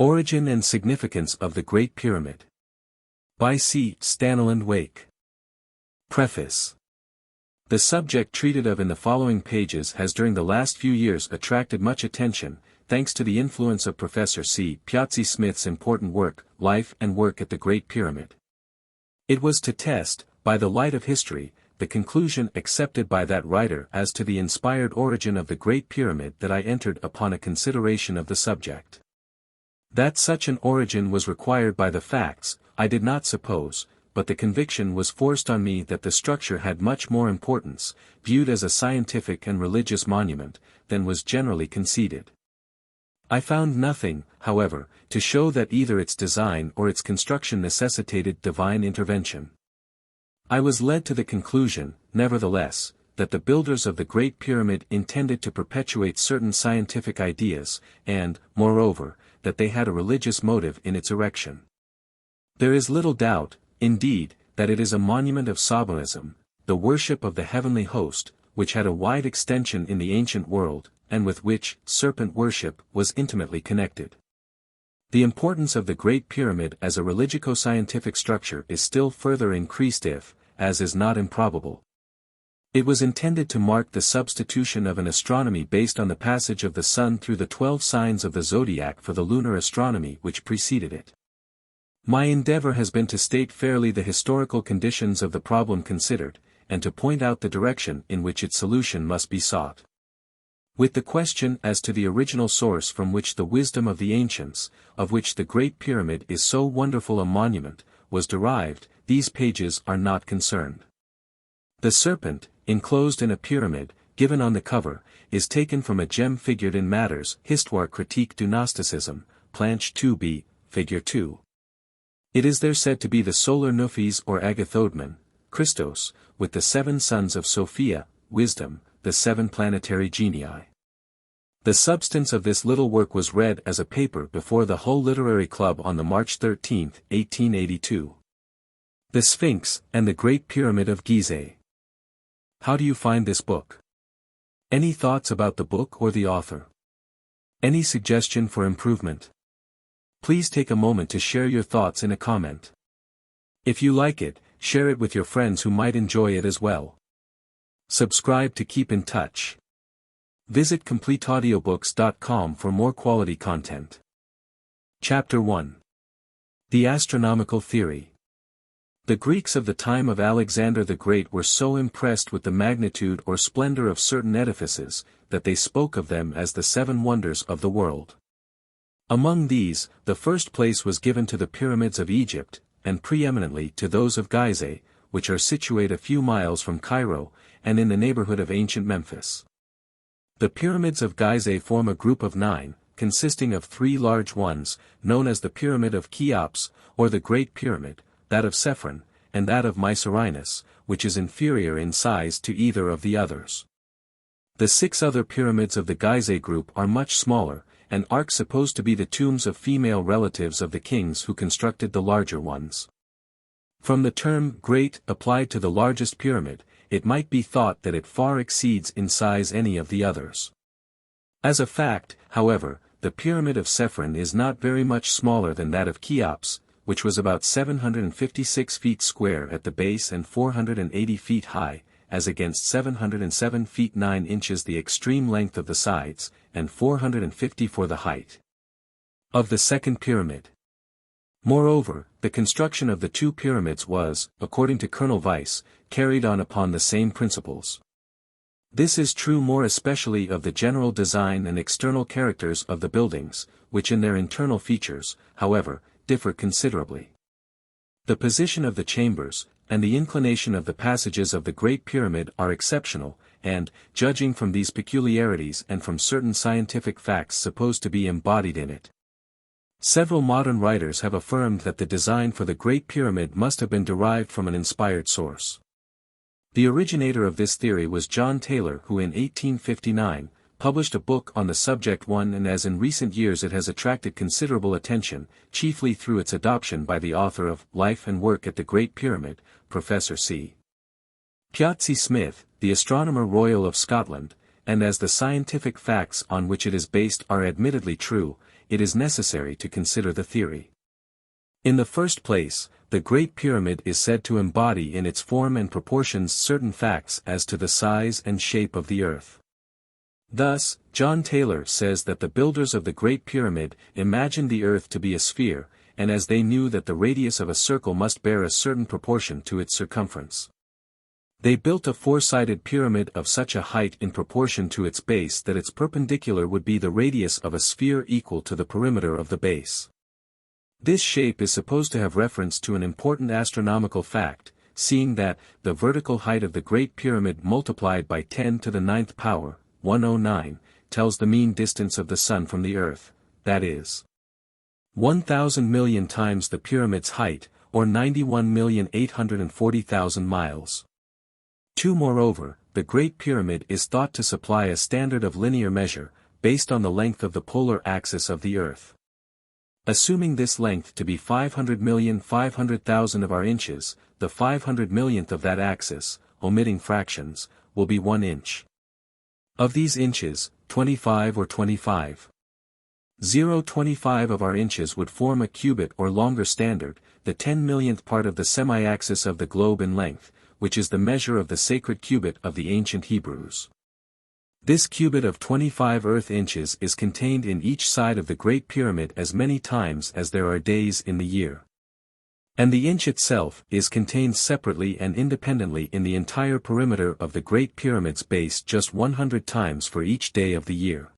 Origin and Significance of the Great Pyramid. By Staniland Wake. Preface. The subject treated of in the following pages has during the last few years attracted much attention, thanks to the influence of Professor C. Piazzi Smith's important work, Life and Work at the Great Pyramid. It was to test, by the light of history, the conclusion accepted by that writer as to the inspired origin of the Great Pyramid that I entered upon a consideration of the subject. That such an origin was required by the facts, I did not suppose, but the conviction was forced on me that the structure had much more importance, viewed as a scientific and religious monument, than was generally conceded. I found nothing, however, to show that either its design or its construction necessitated divine intervention. I was led to the conclusion, nevertheless, that the builders of the Great Pyramid intended to perpetuate certain scientific ideas, and, moreover, that they had a religious motive in its erection. There is little doubt, indeed, that it is a monument of Sabaism, the worship of the heavenly host, which had a wide extension in the ancient world, and with which serpent worship was intimately connected. The importance of the Great Pyramid as a religico-scientific structure is still further increased if, as is not improbable, it was intended to mark the substitution of an astronomy based on the passage of the sun through the 12 signs of the zodiac for the lunar astronomy which preceded it. My endeavor has been to state fairly the historical conditions of the problem considered, and to point out the direction in which its solution must be sought. With the question as to the original source from which the wisdom of the ancients, of which the Great Pyramid is so wonderful a monument, was derived, these pages are not concerned. The serpent, enclosed in a pyramid, given on the cover, is taken from a gem figured in Matter's Histoire critique du Gnosticisme, Planche 2b, Figure 2. It is there said to be the solar Nuphes or Agathodman, Christos, with the 7 sons of Sophia, Wisdom, the 7 planetary genii. The substance of this little work was read as a paper before the Hull Literary Club on the March 13, 1882. The Sphinx and the Great Pyramid of Giza. How do you find this book? Any thoughts about the book or the author? Any suggestion for improvement? Please take a moment to share your thoughts in a comment. If you like it, share it with your friends who might enjoy it as well. Subscribe to keep in touch. Visit CompleteAudiobooks.com for more quality content. Chapter 1. The Astronomical Theory. The Greeks of the time of Alexander the Great were so impressed with the magnitude or splendor of certain edifices, that they spoke of them as the 7 wonders of the world. Among these, the first place was given to the pyramids of Egypt, and preeminently to those of Giza, which are situate a few miles from Cairo, and in the neighborhood of ancient Memphis. The pyramids of Giza form a group of 9, consisting of 3 large ones, known as the Pyramid of Cheops, or the Great Pyramid, that of Serpent, and that of Mycerinus, which is inferior in size to either of the others. The 6 other pyramids of the Giza group are much smaller, and are supposed to be the tombs of female relatives of the kings who constructed the larger ones. From the term great applied to the largest pyramid, it might be thought that it far exceeds in size any of the others. As a fact, however, the Pyramid of Serpent is not very much smaller than that of Cheops, which was about 756 feet square at the base and 480 feet high, as against 707 feet 9 inches the extreme length of the sides, and 450 for the height of the second pyramid. Moreover, the construction of the 2 pyramids was, according to Colonel Weiss, carried on upon the same principles. This is true more especially of the general design and external characters of the buildings, which in their internal features, however, differ considerably. The position of the chambers, and the inclination of the passages of the Great Pyramid are exceptional, and, judging from these peculiarities and from certain scientific facts supposed to be embodied in it, several modern writers have affirmed that the design for the Great Pyramid must have been derived from an inspired source. The originator of this theory was John Taylor, who in 1859, published a book on the subject and as in recent years it has attracted considerable attention, chiefly through its adoption by the author of Life and Work at the Great Pyramid, Professor C. Piazzi Smith, the Astronomer Royal of Scotland, and as the scientific facts on which it is based are admittedly true, it is necessary to consider the theory. In the first place, the Great Pyramid is said to embody in its form and proportions certain facts as to the size and shape of the earth. Thus, John Taylor says that the builders of the Great Pyramid imagined the earth to be a sphere, and as they knew that the radius of a circle must bear a certain proportion to its circumference, they built a four-sided pyramid of such a height in proportion to its base that its perpendicular would be the radius of a sphere equal to the perimeter of the base. This shape is supposed to have reference to an important astronomical fact, seeing that the vertical height of the Great Pyramid multiplied by 10 to the 9th power, 109, tells the mean distance of the Sun from the Earth, that is, 1,000 million times the pyramid's height, or 91,840,000 miles. 2. Moreover, the Great Pyramid is thought to supply a standard of linear measure, based on the length of the polar axis of the Earth. Assuming this length to be 500,500,000 of our inches, the 500 millionth of that axis, omitting fractions, will be 1 inch. Of these inches, 25 or 25 of our inches would form a cubit or longer standard, the 10 millionth part of the semi-axis of the globe in length, which is the measure of the sacred cubit of the ancient Hebrews. This cubit of 25 earth inches is contained in each side of the Great Pyramid as many times as there are days in the year. And the inch itself is contained separately and independently in the entire perimeter of the Great Pyramid's base just 100 times for each day of the year.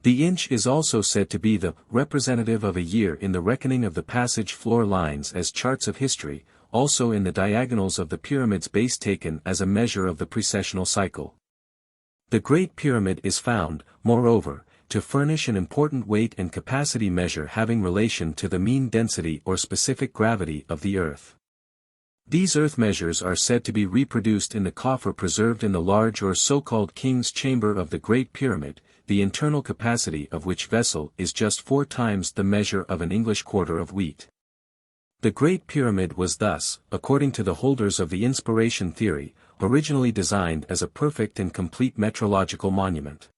The inch is also said to be the representative of a year in the reckoning of the passage floor lines as charts of history, also in the diagonals of the pyramid's base taken as a measure of the precessional cycle. The Great Pyramid is found, moreover, to furnish an important weight and capacity measure having relation to the mean density or specific gravity of the Earth. These earth measures are said to be reproduced in the coffer preserved in the large or so-called King's Chamber of the Great Pyramid, the internal capacity of which vessel is just 4 times the measure of an English quarter of wheat. The Great Pyramid was thus, according to the holders of the inspiration theory, originally designed as a perfect and complete metrological monument.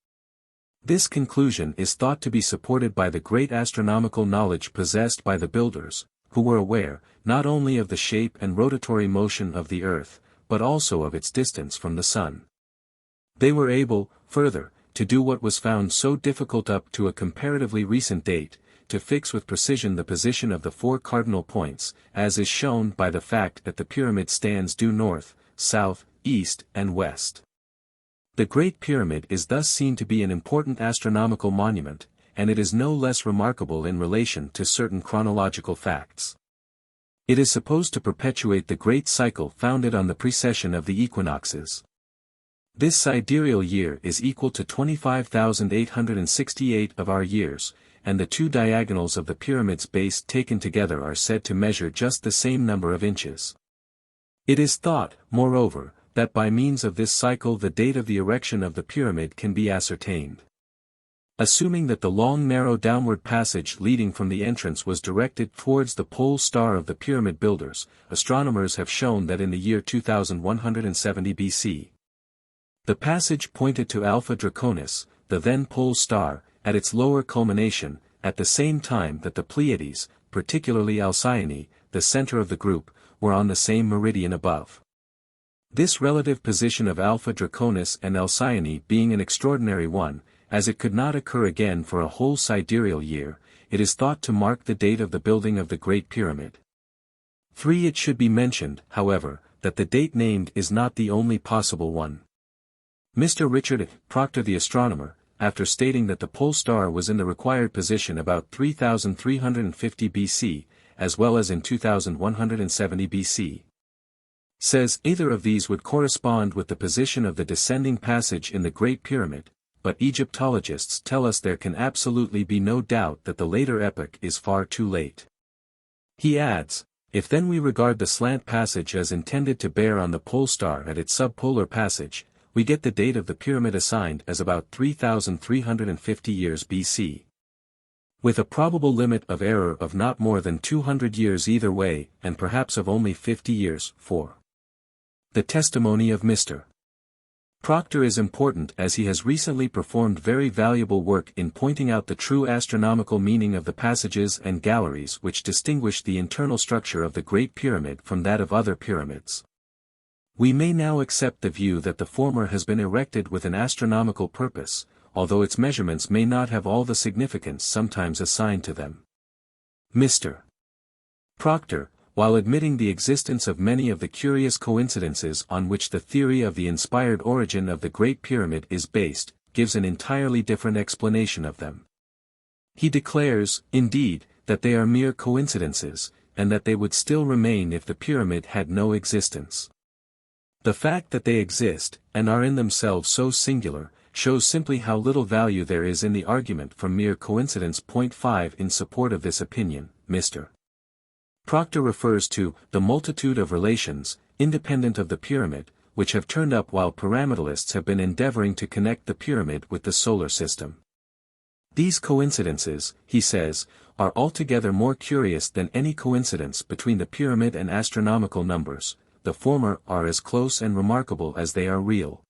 This conclusion is thought to be supported by the great astronomical knowledge possessed by the builders, who were aware, not only of the shape and rotatory motion of the Earth, but also of its distance from the Sun. They were able, further, to do what was found so difficult up to a comparatively recent date, to fix with precision the position of the 4 cardinal points, as is shown by the fact that the pyramid stands due north, south, east, and west. The Great Pyramid is thus seen to be an important astronomical monument, and it is no less remarkable in relation to certain chronological facts. It is supposed to perpetuate the great cycle founded on the precession of the equinoxes. This sidereal year is equal to 25,868 of our years, and the 2 diagonals of the pyramid's base taken together are said to measure just the same number of inches. It is thought, moreover, that by means of this cycle the date of the erection of the pyramid can be ascertained. Assuming that the long narrow downward passage leading from the entrance was directed towards the pole star of the pyramid builders, astronomers have shown that in the year 2170 BC, the passage pointed to Alpha Draconis, the then pole star, at its lower culmination, at the same time that the Pleiades, particularly Alcyone, the center of the group, were on the same meridian above. This relative position of Alpha Draconis and Alcyone being an extraordinary one, as it could not occur again for a whole sidereal year, it is thought to mark the date of the building of the Great Pyramid. 3. It should be mentioned, however, that the date named is not the only possible one. Mr. Richard Proctor the astronomer, after stating that the pole star was in the required position about 3350 BC, as well as in 2170 BC, says either of these would correspond with the position of the descending passage in the Great Pyramid, but Egyptologists tell us there can absolutely be no doubt that the later epoch is far too late. He adds, if then we regard the slant passage as intended to bear on the pole star at its subpolar passage, we get the date of the pyramid assigned as about 3,350 years BC. With a probable limit of error of not more than 200 years either way, and perhaps of only 50 years, 4. The testimony of Mr. Proctor is important as he has recently performed very valuable work in pointing out the true astronomical meaning of the passages and galleries which distinguish the internal structure of the Great Pyramid from that of other pyramids. We may now accept the view that the former has been erected with an astronomical purpose, although its measurements may not have all the significance sometimes assigned to them. Mr. Proctor, while admitting the existence of many of the curious coincidences on which the theory of the inspired origin of the Great Pyramid is based, gives an entirely different explanation of them. He declares, indeed, that they are mere coincidences, and that they would still remain if the pyramid had no existence. The fact that they exist, and are in themselves so singular, shows simply how little value there is in the argument from mere coincidence. 5 In support of this opinion, Mr. Proctor refers to the multitude of relations, independent of the pyramid, which have turned up while pyramidalists have been endeavoring to connect the pyramid with the solar system. These coincidences, he says, are altogether more curious than any coincidence between the pyramid and astronomical numbers. The former are as close and remarkable as they are real.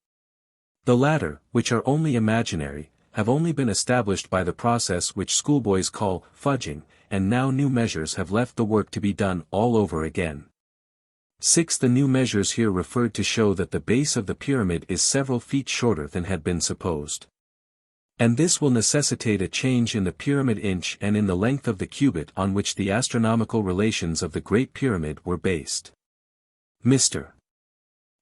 The latter, which are only imaginary, have only been established by the process which schoolboys call fudging, and now new measures have left the work to be done all over again. 6 The new measures here referred to show that the base of the pyramid is several feet shorter than had been supposed. And this will necessitate a change in the pyramid inch and in the length of the cubit on which the astronomical relations of the Great Pyramid were based. Mr.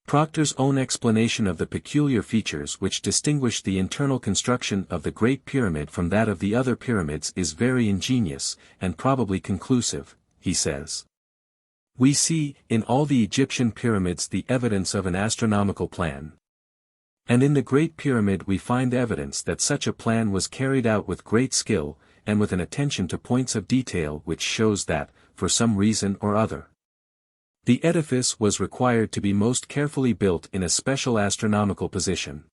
Proctor's own explanation of the peculiar features which distinguish the internal construction of the Great Pyramid from that of the other pyramids is very ingenious, and probably conclusive, he says. We see, in all the Egyptian pyramids the evidence of an astronomical plan. And in the Great Pyramid we find evidence that such a plan was carried out with great skill, and with an attention to points of detail which shows that, for some reason or other, the edifice was required to be most carefully built in a special astronomical position.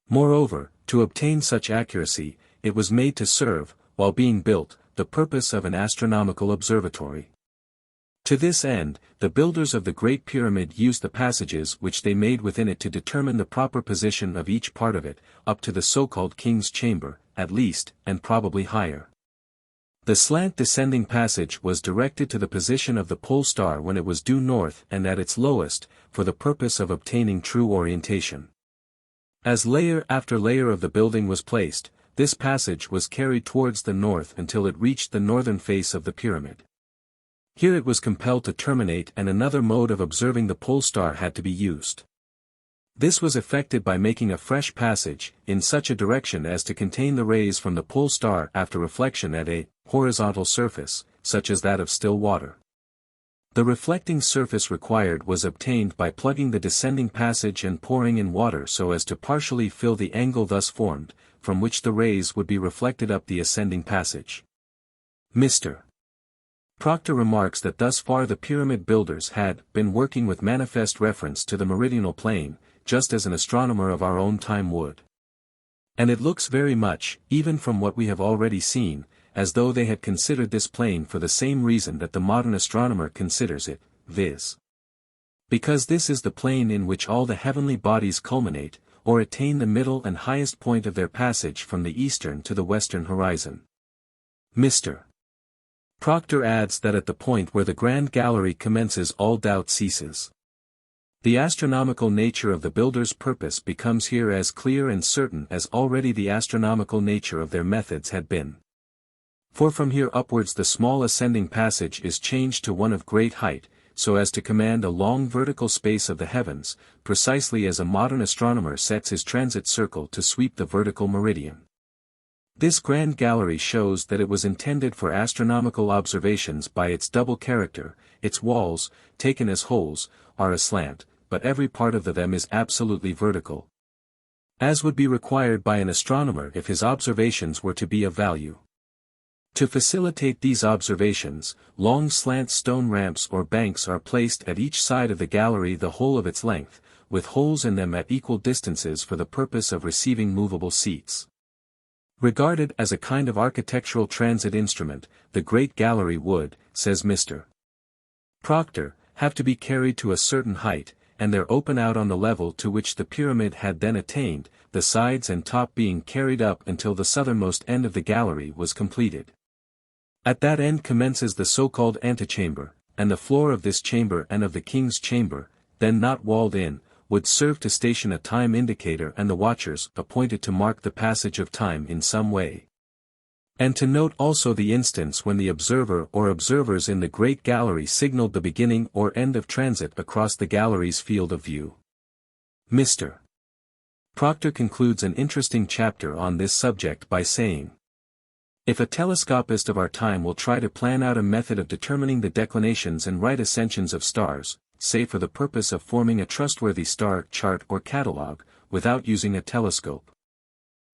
Moreover, to obtain such accuracy, it was made to serve, while being built, the purpose of an astronomical observatory. To this end, the builders of the Great Pyramid used the passages which they made within it to determine the proper position of each part of it, up to the so-called King's Chamber, at least, and probably higher. The slant descending passage was directed to the position of the pole star when it was due north and at its lowest, for the purpose of obtaining true orientation. As layer after layer of the building was placed, this passage was carried towards the north until it reached the northern face of the pyramid. Here it was compelled to terminate and another mode of observing the pole star had to be used. This was effected by making a fresh passage, in such a direction as to contain the rays from the pole star after reflection at a horizontal surface, such as that of still water. The reflecting surface required was obtained by plugging the descending passage and pouring in water so as to partially fill the angle thus formed, from which the rays would be reflected up the ascending passage. Mr. Proctor remarks that thus far the pyramid builders had been working with manifest reference to the meridional plane, just as an astronomer of our own time would. And it looks very much, even from what we have already seen, as though they had considered this plane for the same reason that the modern astronomer considers it, viz. Because this is the plane in which all the heavenly bodies culminate, or attain the middle and highest point of their passage from the eastern to the western horizon. Mr. Proctor adds that at the point where the Grand Gallery commences all doubt ceases. The astronomical nature of the builder's purpose becomes here as clear and certain as already the astronomical nature of their methods had been. For from here upwards the small ascending passage is changed to one of great height, so as to command a long vertical space of the heavens, precisely as a modern astronomer sets his transit circle to sweep the vertical meridian. This grand gallery shows that it was intended for astronomical observations by its double character. Its walls, taken as wholes, are aslant, but every part of them is absolutely vertical, as would be required by an astronomer if his observations were to be of value. To facilitate these observations, long slant stone ramps or banks are placed at each side of the gallery the whole of its length, with holes in them at equal distances for the purpose of receiving movable seats. Regarded as a kind of architectural transit instrument, the Great Gallery would, says Mr. Proctor, have to be carried to a certain height, and there open out on the level to which the pyramid had then attained, the sides and top being carried up until the southernmost end of the gallery was completed. At that end commences the so-called antechamber, and the floor of this chamber and of the king's chamber, then not walled in, would serve to station a time indicator and the watchers appointed to mark the passage of time in some way. And to note also the instance when the observer or observers in the great gallery signaled the beginning or end of transit across the gallery's field of view. Mr. Proctor concludes an interesting chapter on this subject by saying, "If a telescopist of our time will try to plan out a method of determining the declinations and right ascensions of stars, say for the purpose of forming a trustworthy star chart or catalogue, without using a telescope,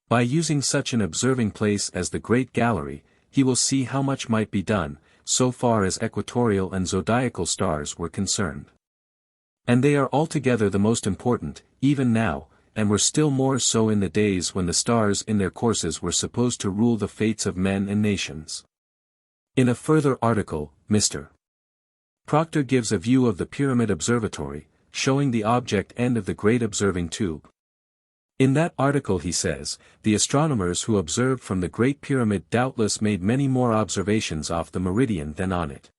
by using such an observing place as the Great Gallery, he will see how much might be done, so far as equatorial and zodiacal stars were concerned. And they are altogether the most important, even now, and were still more so in the days when the stars in their courses were supposed to rule the fates of men and nations." In a further article, Mr. Proctor gives a view of the Pyramid Observatory, showing the object end of the great observing tube. In that article he says, "The astronomers who observed from the Great Pyramid doubtless made many more observations off the meridian than on it.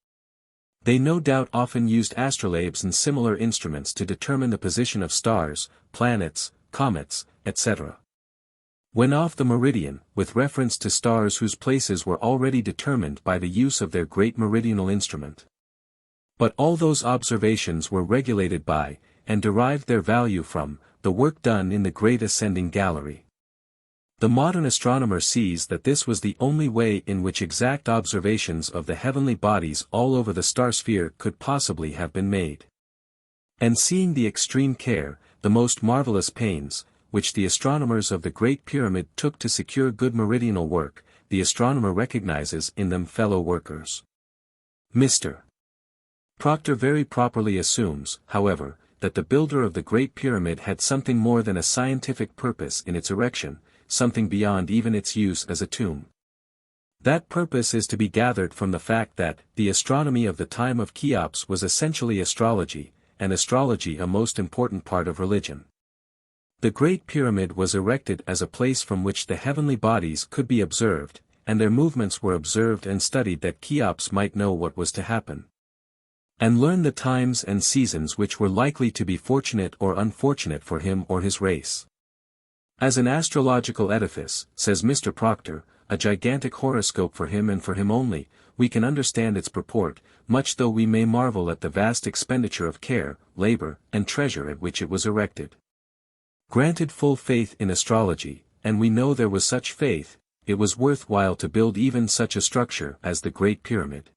They no doubt often used astrolabes and similar instruments to determine the position of stars, planets, comets, etc. When off the meridian, with reference to stars whose places were already determined by the use of their great meridional instrument. But all those observations were regulated by, and derived their value from, the work done in the great ascending gallery. The modern astronomer sees that this was the only way in which exact observations of the heavenly bodies all over the star-sphere could possibly have been made. And seeing the extreme care, the most marvelous pains, which the astronomers of the Great Pyramid took to secure good meridional work, the astronomer recognizes in them fellow workers." Mr. Proctor very properly assumes, however, that the builder of the Great Pyramid had something more than a scientific purpose in its erection, something beyond even its use as a tomb. That purpose is to be gathered from the fact that the astronomy of the time of Cheops was essentially astrology, and astrology a most important part of religion. The Great Pyramid was erected as a place from which the heavenly bodies could be observed, and their movements were observed and studied that Cheops might know what was to happen, and learn the times and seasons which were likely to be fortunate or unfortunate for him or his race. As an astrological edifice, says Mr. Proctor, a gigantic horoscope for him and for him only, we can understand its purport, much though we may marvel at the vast expenditure of care, labor, and treasure at which it was erected. Granted full faith in astrology, and we know there was such faith, it was worth while to build even such a structure as the Great Pyramid.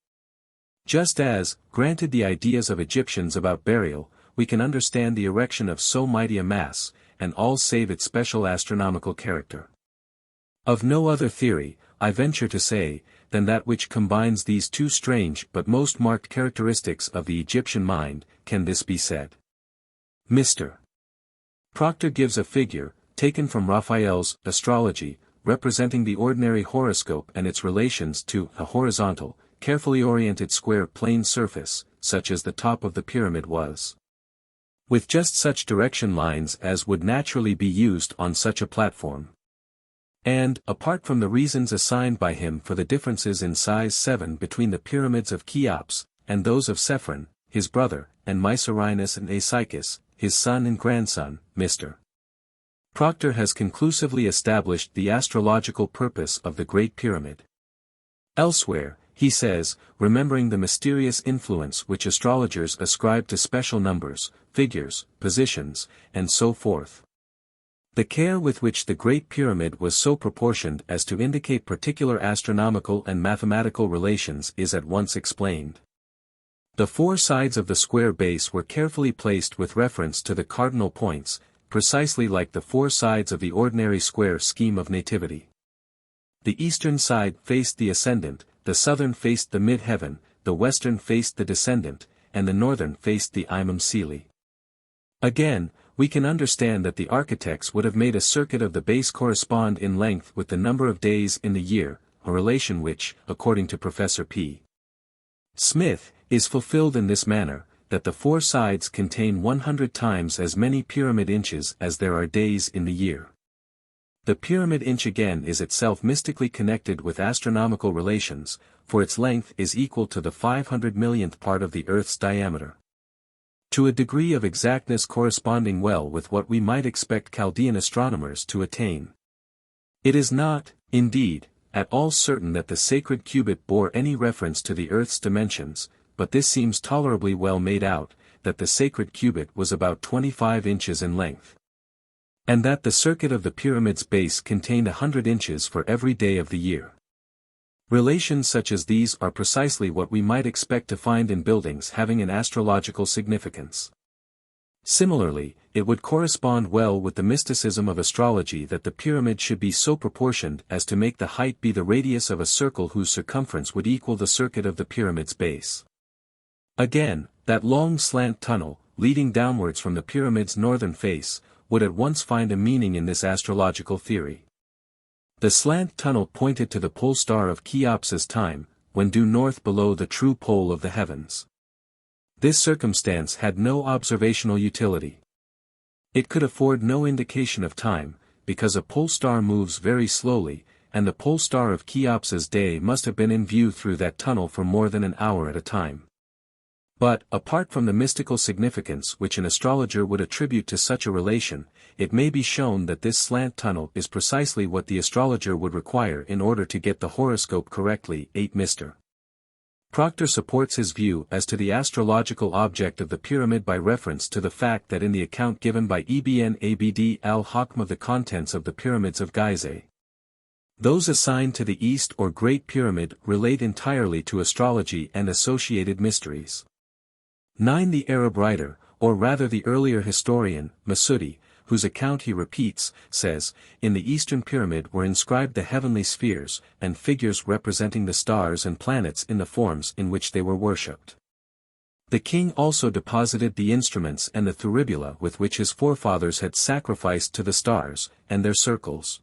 Just as, granted the ideas of Egyptians about burial, we can understand the erection of so mighty a mass, and all save its special astronomical character. Of no other theory, I venture to say, than that which combines these two strange but most marked characteristics of the Egyptian mind, can this be said. Mr. Proctor gives a figure, taken from Raphael's Astrology, representing the ordinary horoscope and its relations to a horizontal, carefully oriented square plane surface, such as the top of the pyramid was, with just such direction lines as would naturally be used on such a platform. And, apart from the reasons assigned by him for the differences in size 7 between the pyramids of Cheops, and those of Cephren, his brother, and Mycerinus and Asychus, his son and grandson, Mr. Proctor has conclusively established the astrological purpose of the Great Pyramid. Elsewhere, he says, remembering the mysterious influence which astrologers ascribe to special numbers, figures, positions, and so forth. The care with which the Great Pyramid was so proportioned as to indicate particular astronomical and mathematical relations is at once explained. The four sides of the square base were carefully placed with reference to the cardinal points, precisely like the four sides of the ordinary square scheme of nativity. The eastern side faced the ascendant, the southern faced the mid-heaven, the western faced the descendant, and the northern faced the imum celi. Again, we can understand that the architects would have made a circuit of the base correspond in length with the number of days in the year, a relation which, according to Professor P. Smith, is fulfilled in this manner, that the four sides contain 100 times as many pyramid inches as there are days in the year. The pyramid inch again is itself mystically connected with astronomical relations, for its length is equal to the 500 millionth part of the Earth's diameter. To a degree of exactness corresponding well with what we might expect Chaldean astronomers to attain. It is not, indeed, at all certain that the sacred cubit bore any reference to the Earth's dimensions, but this seems tolerably well made out, that the sacred cubit was about 25 inches in length. And that the circuit of the pyramid's base contained 100 inches for every day of the year. Relations such as these are precisely what we might expect to find in buildings having an astrological significance. Similarly, it would correspond well with the mysticism of astrology that the pyramid should be so proportioned as to make the height be the radius of a circle whose circumference would equal the circuit of the pyramid's base. Again, that long slant tunnel, leading downwards from the pyramid's northern face, would at once find a meaning in this astrological theory. The slant tunnel pointed to the pole star of Cheops's time, when due north below the true pole of the heavens. This circumstance had no observational utility. It could afford no indication of time, because a pole star moves very slowly, and the pole star of Cheops's day must have been in view through that tunnel for more than an hour at a time. But, apart from the mystical significance which an astrologer would attribute to such a relation, it may be shown that this slant tunnel is precisely what the astrologer would require in order to get the horoscope correctly. 8 Mr. Proctor supports his view as to the astrological object of the pyramid by reference to the fact that in the account given by Ibn Abd al-Hakm of the contents of the pyramids of Giza, those assigned to the East or Great Pyramid relate entirely to astrology and associated mysteries. 9 The Arab writer, or rather the earlier historian, Masudi, whose account he repeats, says, in the Eastern Pyramid were inscribed the heavenly spheres, and figures representing the stars and planets in the forms in which they were worshipped. The king also deposited the instruments and the thuribula with which his forefathers had sacrificed to the stars, and their circles.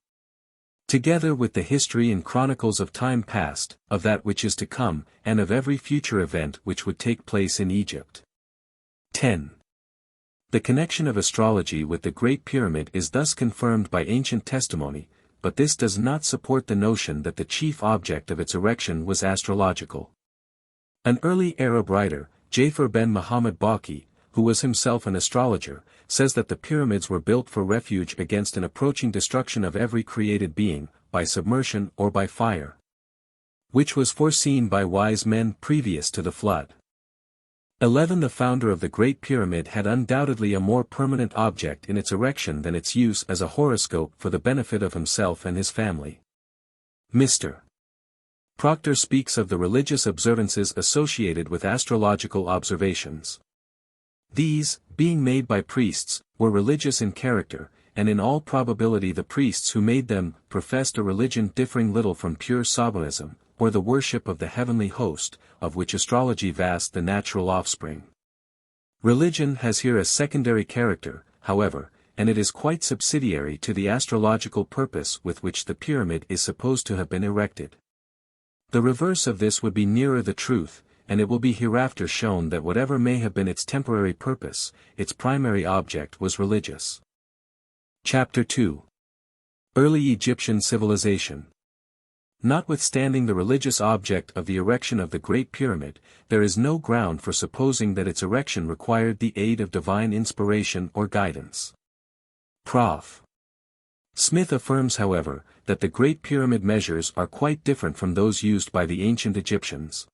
Together with the history and chronicles of time past, of that which is to come, and of every future event which would take place in Egypt. 10. The connection of astrology with the Great Pyramid is thus confirmed by ancient testimony, but this does not support the notion that the chief object of its erection was astrological. An early Arab writer, Jafar ben Muhammad Baqi, who was himself an astrologer, says that the pyramids were built for refuge against an approaching destruction of every created being, by submersion or by fire, which was foreseen by wise men previous to the flood. 11 The founder of the Great Pyramid had undoubtedly a more permanent object in its erection than its use as a horoscope for the benefit of himself and his family. Mr. Proctor speaks of the religious observances associated with astrological observations. These, being made by priests, were religious in character, and in all probability the priests who made them professed a religion differing little from pure Sabaism, or the worship of the heavenly host, of which astrology vast the natural offspring. Religion has here a secondary character, however, and it is quite subsidiary to the astrological purpose with which the pyramid is supposed to have been erected. The reverse of this would be nearer the truth, and it will be hereafter shown that whatever may have been its temporary purpose, its primary object was religious. Chapter 2. Early Egyptian Civilization. Notwithstanding the religious object of the erection of the Great Pyramid, there is no ground for supposing that its erection required the aid of divine inspiration or guidance. Prof. Smith affirms however, that the Great Pyramid measures are quite different from those used by the ancient Egyptians.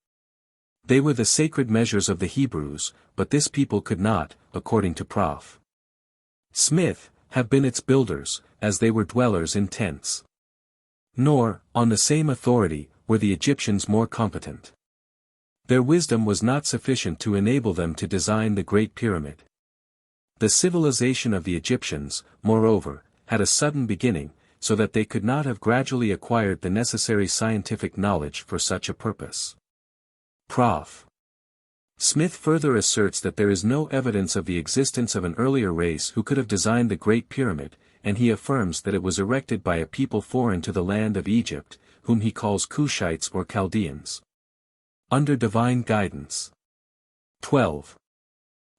They were the sacred measures of the Hebrews, but this people could not, according to Prof. Smith, have been its builders, as they were dwellers in tents. Nor, on the same authority, were the Egyptians more competent. Their wisdom was not sufficient to enable them to design the Great Pyramid. The civilization of the Egyptians, moreover, had a sudden beginning, so that they could not have gradually acquired the necessary scientific knowledge for such a purpose. Prof. Smith further asserts that there is no evidence of the existence of an earlier race who could have designed the Great Pyramid, and he affirms that it was erected by a people foreign to the land of Egypt, whom he calls Cushites or Chaldeans. Under divine guidance. 12.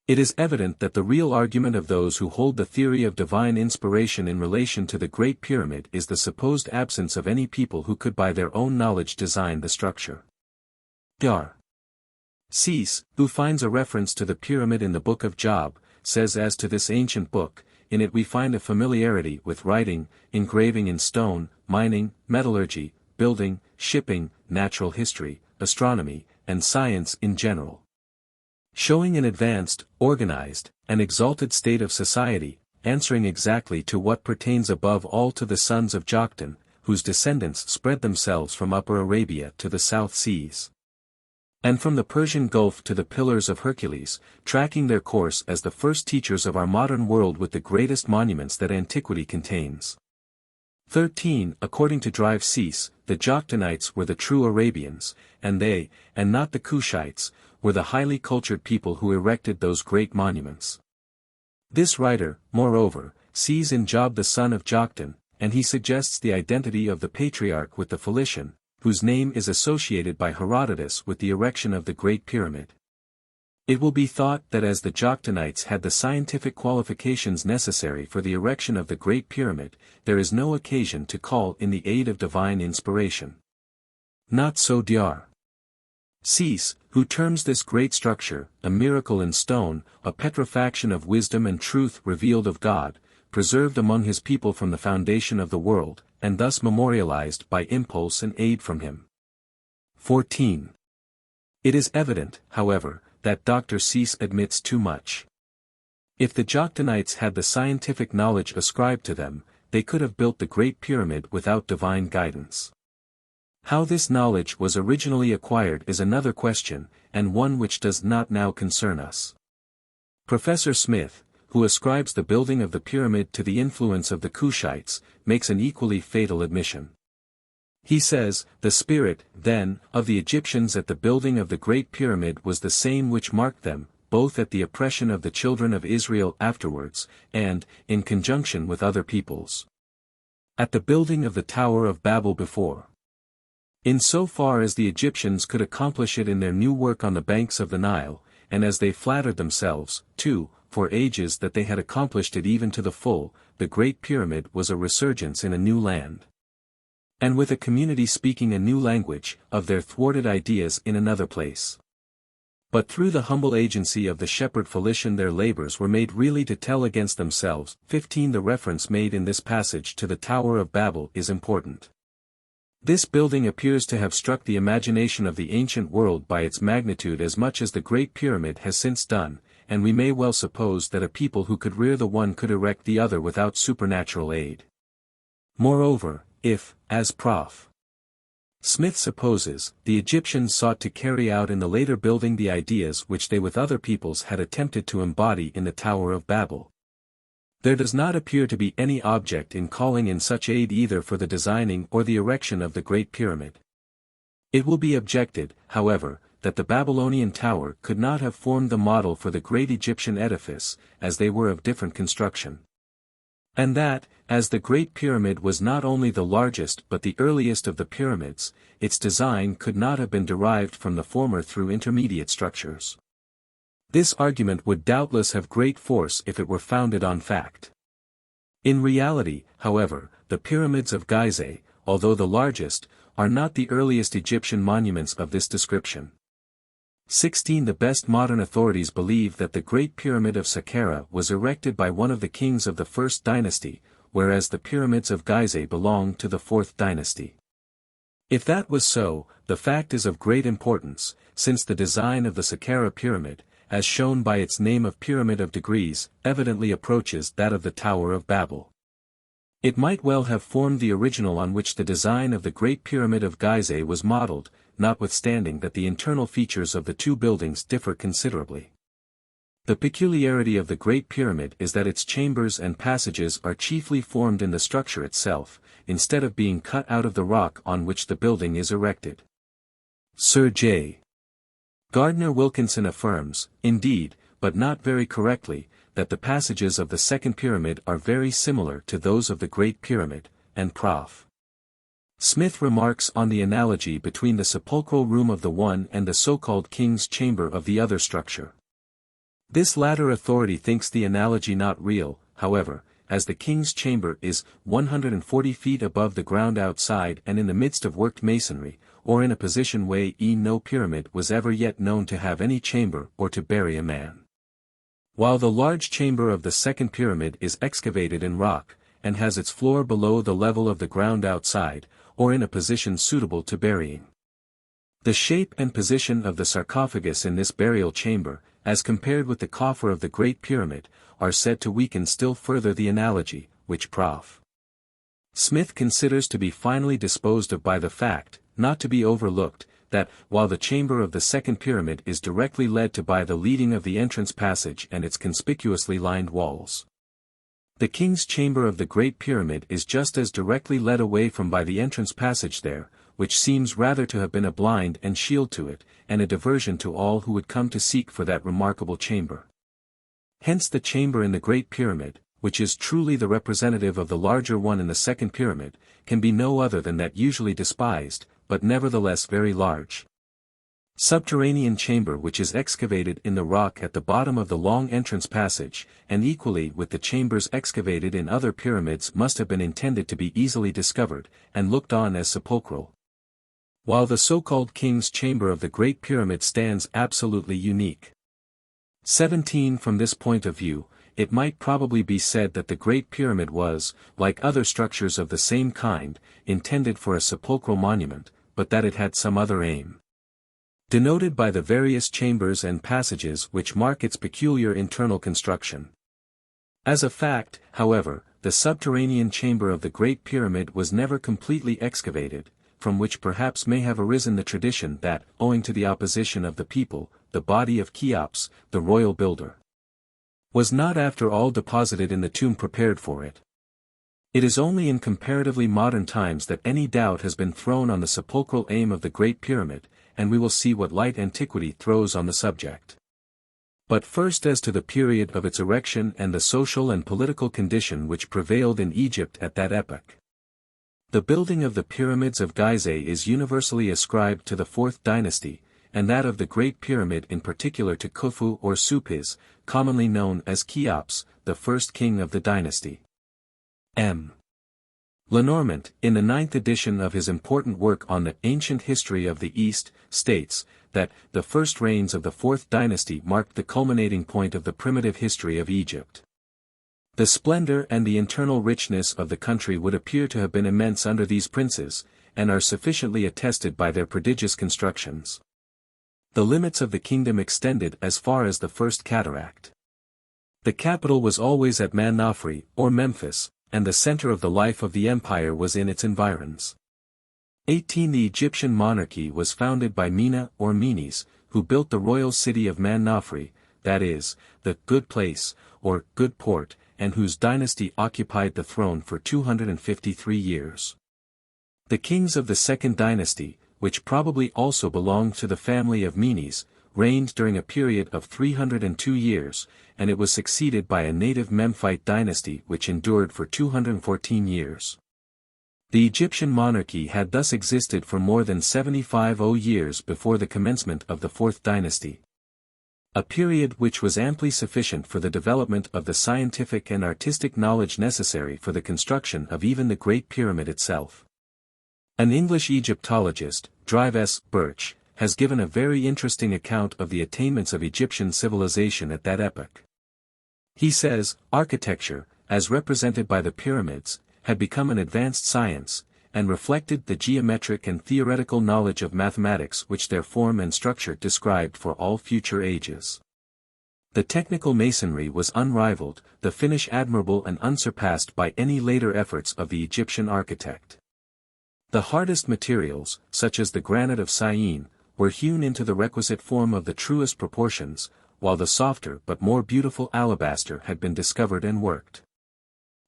It is evident that the real argument of those who hold the theory of divine inspiration in relation to the Great Pyramid is the supposed absence of any people who could by their own knowledge design the structure. R. Cease, who finds a reference to the pyramid in the Book of Job, says as to this ancient book, in it we find a familiarity with writing, engraving in stone, mining, metallurgy, building, shipping, natural history, astronomy, and science in general. Showing an advanced, organized, and exalted state of society, answering exactly to what pertains above all to the sons of Joktan, whose descendants spread themselves from Upper Arabia to the South Seas, and from the Persian Gulf to the Pillars of Hercules, tracking their course as the first teachers of our modern world with the greatest monuments that antiquity contains. 13. According to Drive Cease, the Joktanites were the true Arabians, and they, and not the Cushites, were the highly cultured people who erected those great monuments. This writer, moreover, sees in Job the son of Joktan, and he suggests the identity of the patriarch with the Phoenician, whose name is associated by Herodotus with the erection of the Great Pyramid. It will be thought that as the Joktanites had the scientific qualifications necessary for the erection of the Great Pyramid, there is no occasion to call in the aid of divine inspiration. Not so Dr. Cease, who terms this great structure, a miracle in stone, a petrifaction of wisdom and truth revealed of God, preserved among his people from the foundation of the world, and thus memorialized by impulse and aid from him. 14. It is evident, however, that Dr. Cease admits too much. If the Joktanites had the scientific knowledge ascribed to them, they could have built the Great Pyramid without divine guidance. How this knowledge was originally acquired is another question, and one which does not now concern us. Professor Smith, who ascribes the building of the pyramid to the influence of the Cushites, makes an equally fatal admission. He says, the spirit, then, of the Egyptians at the building of the Great Pyramid was the same which marked them, both at the oppression of the children of Israel afterwards, and, in conjunction with other peoples, at the building of the Tower of Babel before. In so far as the Egyptians could accomplish it in their new work on the banks of the Nile, and as they flattered themselves, too, for ages that they had accomplished it even to the full, the Great Pyramid was a resurgence in a new land, and with a community speaking a new language, of their thwarted ideas in another place. But through the humble agency of the shepherd Phoenician their labors were made really to tell against themselves. 15. The reference made in this passage to the Tower of Babel is important. This building appears to have struck the imagination of the ancient world by its magnitude as much as the Great Pyramid has since done, and we may well suppose that a people who could rear the one could erect the other without supernatural aid. Moreover, if, as Prof. Smith supposes, the Egyptians sought to carry out in the later building the ideas which they with other peoples had attempted to embody in the Tower of Babel, there does not appear to be any object in calling in such aid either for the designing or the erection of the Great Pyramid. It will be objected, however, that the Babylonian tower could not have formed the model for the great Egyptian edifice, as they were of different construction. And that, as the Great Pyramid was not only the largest but the earliest of the pyramids, its design could not have been derived from the former through intermediate structures. This argument would doubtless have great force if it were founded on fact. In reality, however, the pyramids of Giza, although the largest, are not the earliest Egyptian monuments of this description. 16. The best modern authorities believe that the Great Pyramid of Saqqara was erected by one of the kings of the First Dynasty, whereas the pyramids of Giza belong to the Fourth Dynasty. If that was so, the fact is of great importance, since the design of the Saqqara pyramid, as shown by its name of Pyramid of Degrees, evidently approaches that of the Tower of Babel. It might well have formed the original on which the design of the Great Pyramid of Giza was modeled, notwithstanding that the internal features of the two buildings differ considerably. The peculiarity of the Great Pyramid is that its chambers and passages are chiefly formed in the structure itself, instead of being cut out of the rock on which the building is erected. Sir J. Gardner Wilkinson affirms, indeed, but not very correctly, that the passages of the Second Pyramid are very similar to those of the Great Pyramid, and Prof. Smith remarks on the analogy between the sepulchral room of the one and the so-called king's chamber of the other structure. This latter authority thinks the analogy not real, however, as the king's chamber is 140 feet above the ground outside and in the midst of worked masonry, or in a position where no pyramid was ever yet known to have any chamber or to bury a man. While the large chamber of the second pyramid is excavated in rock, and has its floor below the level of the ground outside, or in a position suitable to burying. The shape and position of the sarcophagus in this burial chamber, as compared with the coffer of the Great Pyramid, are said to weaken still further the analogy, which Prof. Smith considers to be finally disposed of by the fact, not to be overlooked, that, while the chamber of the second pyramid is directly led to by the leading of the entrance passage and its conspicuously lined walls, the king's chamber of the Great Pyramid is just as directly led away from by the entrance passage there, which seems rather to have been a blind and shield to it, and a diversion to all who would come to seek for that remarkable chamber. Hence the chamber in the Great Pyramid, which is truly the representative of the larger one in the second pyramid, can be no other than that usually despised, but nevertheless very large, subterranean chamber which is excavated in the rock at the bottom of the long entrance passage, and equally with the chambers excavated in other pyramids must have been intended to be easily discovered, and looked on as sepulchral. While the so-called king's chamber of the Great Pyramid stands absolutely unique. 17 From this point of view, it might probably be said that the Great Pyramid was, like other structures of the same kind, intended for a sepulchral monument, but that it had some other aim, denoted by the various chambers and passages which mark its peculiar internal construction. As a fact, however, the subterranean chamber of the Great Pyramid was never completely excavated, from which perhaps may have arisen the tradition that, owing to the opposition of the people, the body of Cheops, the royal builder, was not after all deposited in the tomb prepared for it. It is only in comparatively modern times that any doubt has been thrown on the sepulchral aim of the Great Pyramid, and we will see what light antiquity throws on the subject. But first as to the period of its erection and the social and political condition which prevailed in Egypt at that epoch. The building of the pyramids of Giza is universally ascribed to the 4th dynasty, and that of the Great Pyramid in particular to Khufu or Supis, commonly known as Cheops, the first king of the dynasty. M. Lenormant, in the 9th edition of his important work on the Ancient History of the East, states that the first reigns of the 4th dynasty marked the culminating point of the primitive history of Egypt. The splendor and the internal richness of the country would appear to have been immense under these princes, and are sufficiently attested by their prodigious constructions. The limits of the kingdom extended as far as the First Cataract. The capital was always at Manafri, or Memphis, and the center of the life of the empire was in its environs. 18 The Egyptian monarchy was founded by Mena or Menes, who built the royal city of Manafri, that is, the good place, or good port, and whose dynasty occupied the throne for 253 years. The kings of the second dynasty, which probably also belonged to the family of Menes, reigned during a period of 302 years, and it was succeeded by a native Memphite dynasty which endured for 214 years. The Egyptian monarchy had thus existed for more than 75 years before the commencement of the 4th dynasty. A period which was amply sufficient for the development of the scientific and artistic knowledge necessary for the construction of even the Great Pyramid itself. An English Egyptologist, Drive S. Birch, has given a very interesting account of the attainments of Egyptian civilization at that epoch. He says, architecture, as represented by the pyramids, had become an advanced science, and reflected the geometric and theoretical knowledge of mathematics which their form and structure described for all future ages. The technical masonry was unrivaled, the finish admirable and unsurpassed by any later efforts of the Egyptian architect. The hardest materials, such as the granite of Syene, were hewn into the requisite form of the truest proportions, while the softer but more beautiful alabaster had been discovered and worked.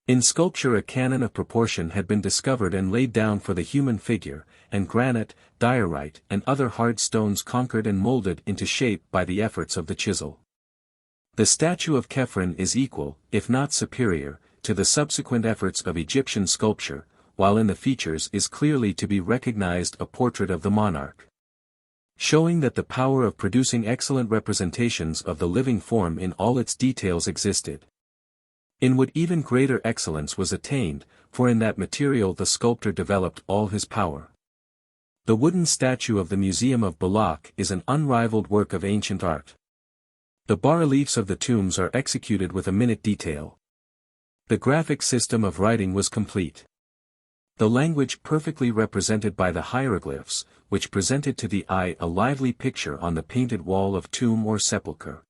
In sculpture a canon of proportion had been discovered and laid down for the human figure, and granite, diorite and other hard stones conquered and molded into shape by the efforts of the chisel. The statue of Khephren is equal, if not superior, to the subsequent efforts of Egyptian sculpture, while in the features is clearly to be recognized a portrait of the monarch. showing that the power of producing excellent representations of the living form in all its details existed. In what even greater excellence was attained, for in that material the sculptor developed all his power. The wooden statue of the Museum of Bulaq is an unrivaled work of ancient art. The bas-reliefs of the tombs are executed with a minute detail. The graphic system of writing was complete. The language perfectly represented by the hieroglyphs, which presented to the eye a lively picture on the painted wall of tomb or sepulchre.